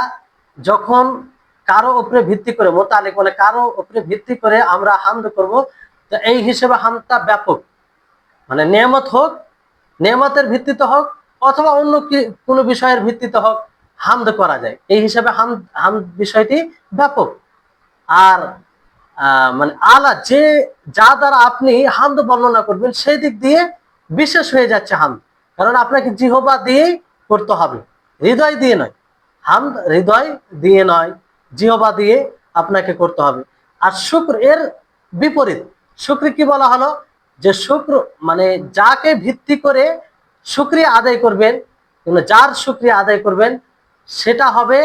যখন কারো উপরে ভিত্তি করে, মোতালেক মানে কারো উপরে ভিত্তি করে আমরা হামদ করব, তো এই হিসেবে হামদটা ব্যাপক। মানে নিয়ামত হোক, নিয়ামতের ভিত্তিতে হোক, অথবা অন্য কোনো বিষয়ের ভিত্তিতে হোক, হামদ করা যায়। এই হিসাবে হামদ বিষয়টি ব্যাপক। আর মানে আলা, যা দ্বারা আপনি হামদ বর্ণনা করবেন সেই দিক দিয়ে বিশেষ হয়ে যাচ্ছে হামদ, কারণ আপনাকে জিহবা দিয়েই করতে হবে, হৃদয় দিয়ে নয়। হামদ হৃদয় দিয়ে নয়, জিহবা দিয়ে আপনাকে করতে হবে। আর শুক্র এর বিপরীত। শুক্র কি বলা হলো? যে শুক্র মানে যাকে ভিত্তি করে শুকরিয়া আদায় করবেন, যার শুকরিয়া আদায় করবেন, সেটা হবে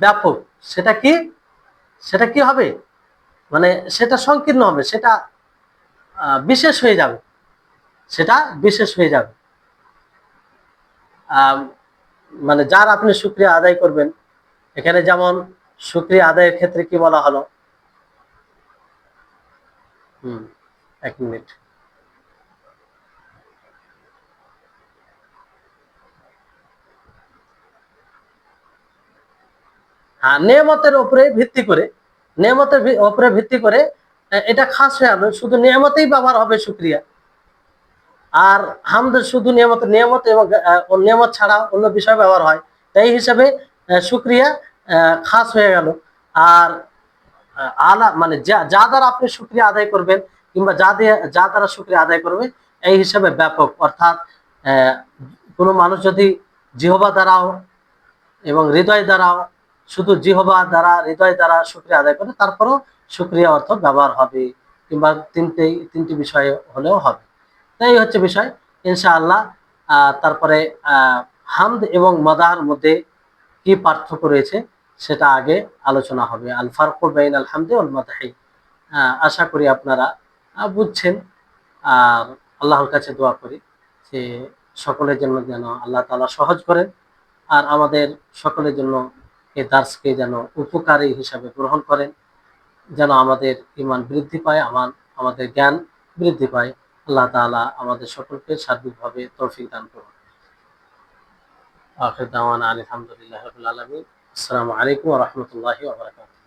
ব্যাপক। সেটা কি হবে? মানে সেটা সংকীর্ণ হবে, সেটা বিশেষ হয়ে যাবে, মানে যার আপনি শুকরিয়া আদায় করবেন, এখানে যেমন শুকরিয়া আদায়ের ক্ষেত্রে কি বলা হলো? এক মিনিট। হ্যাঁ, নেয়ামতের উপরে ভিত্তি করে, নেয়ামতের উপরে ভিত্তি করে এটা খাস হয়ে আনো, শুধু নেয়ামতেই ব্যবহার হবে শুকরিয়া। আর হামদ শুধু নিয়ামত, নিয়ামত এবং নিয়ামত ছাড়া অন্য বিষয় ব্যবহার হয়, তাই হিসাবে শুকরিয়া খাস হয়ে গেল। আর আলা মানে যা যা দ্বারা আপনি শুকরিয়া আদায় করবেন, কিংবা যা দ্বারা শুকরিয়া আদায় করবে, এই হিসাবে ব্যাপক। অর্থাৎ আহ, কোনো মানুষ যদি জিহবা দ্বারাও এবং হৃদয় দ্বারাও, শুধু জিহবা দ্বারা হৃদয় দ্বারা শুকরিয়া আদায় করে, তারপরও শুকরিয়া অর্থ ব্যবহার হবে, কিংবা তিনটি বিষয় হলেও হবে। তাই হচ্ছে বিষয়, ইনশাআল্লাহ। তারপরে হামদ এবং মাদাহর মধ্যে কি পার্থক্য রয়েছে সেটা আগে আলোচনা হবে। আল ফারকু বাইনাল হামদি ওয়াল মাদহি। আশা করি আপনারা বুঝছেন। আর আল্লাহর কাছে দোয়া করি যে সকলের জন্য যেন আল্লাহ তাআলা সহজ করেন, আর আমাদের সকলের জন্য এই দার্সকে যেন উপকারী হিসাবে গ্রহণ করেন, যেন আমাদের ঈমান বৃদ্ধি পায়, আমাদের জ্ঞান বৃদ্ধি পায়। আল্লাহ তাআলা আমাদের সকলকে সার্বিকভাবে তৌফিক দান করুন। আখির দাওয়ানা আলহামদুলিল্লাহি রাব্বিল আলামিন। আসসালামু আলাইকুম ওয়া রাহমাতুল্লাহি ওয়া বারাকাতুহু।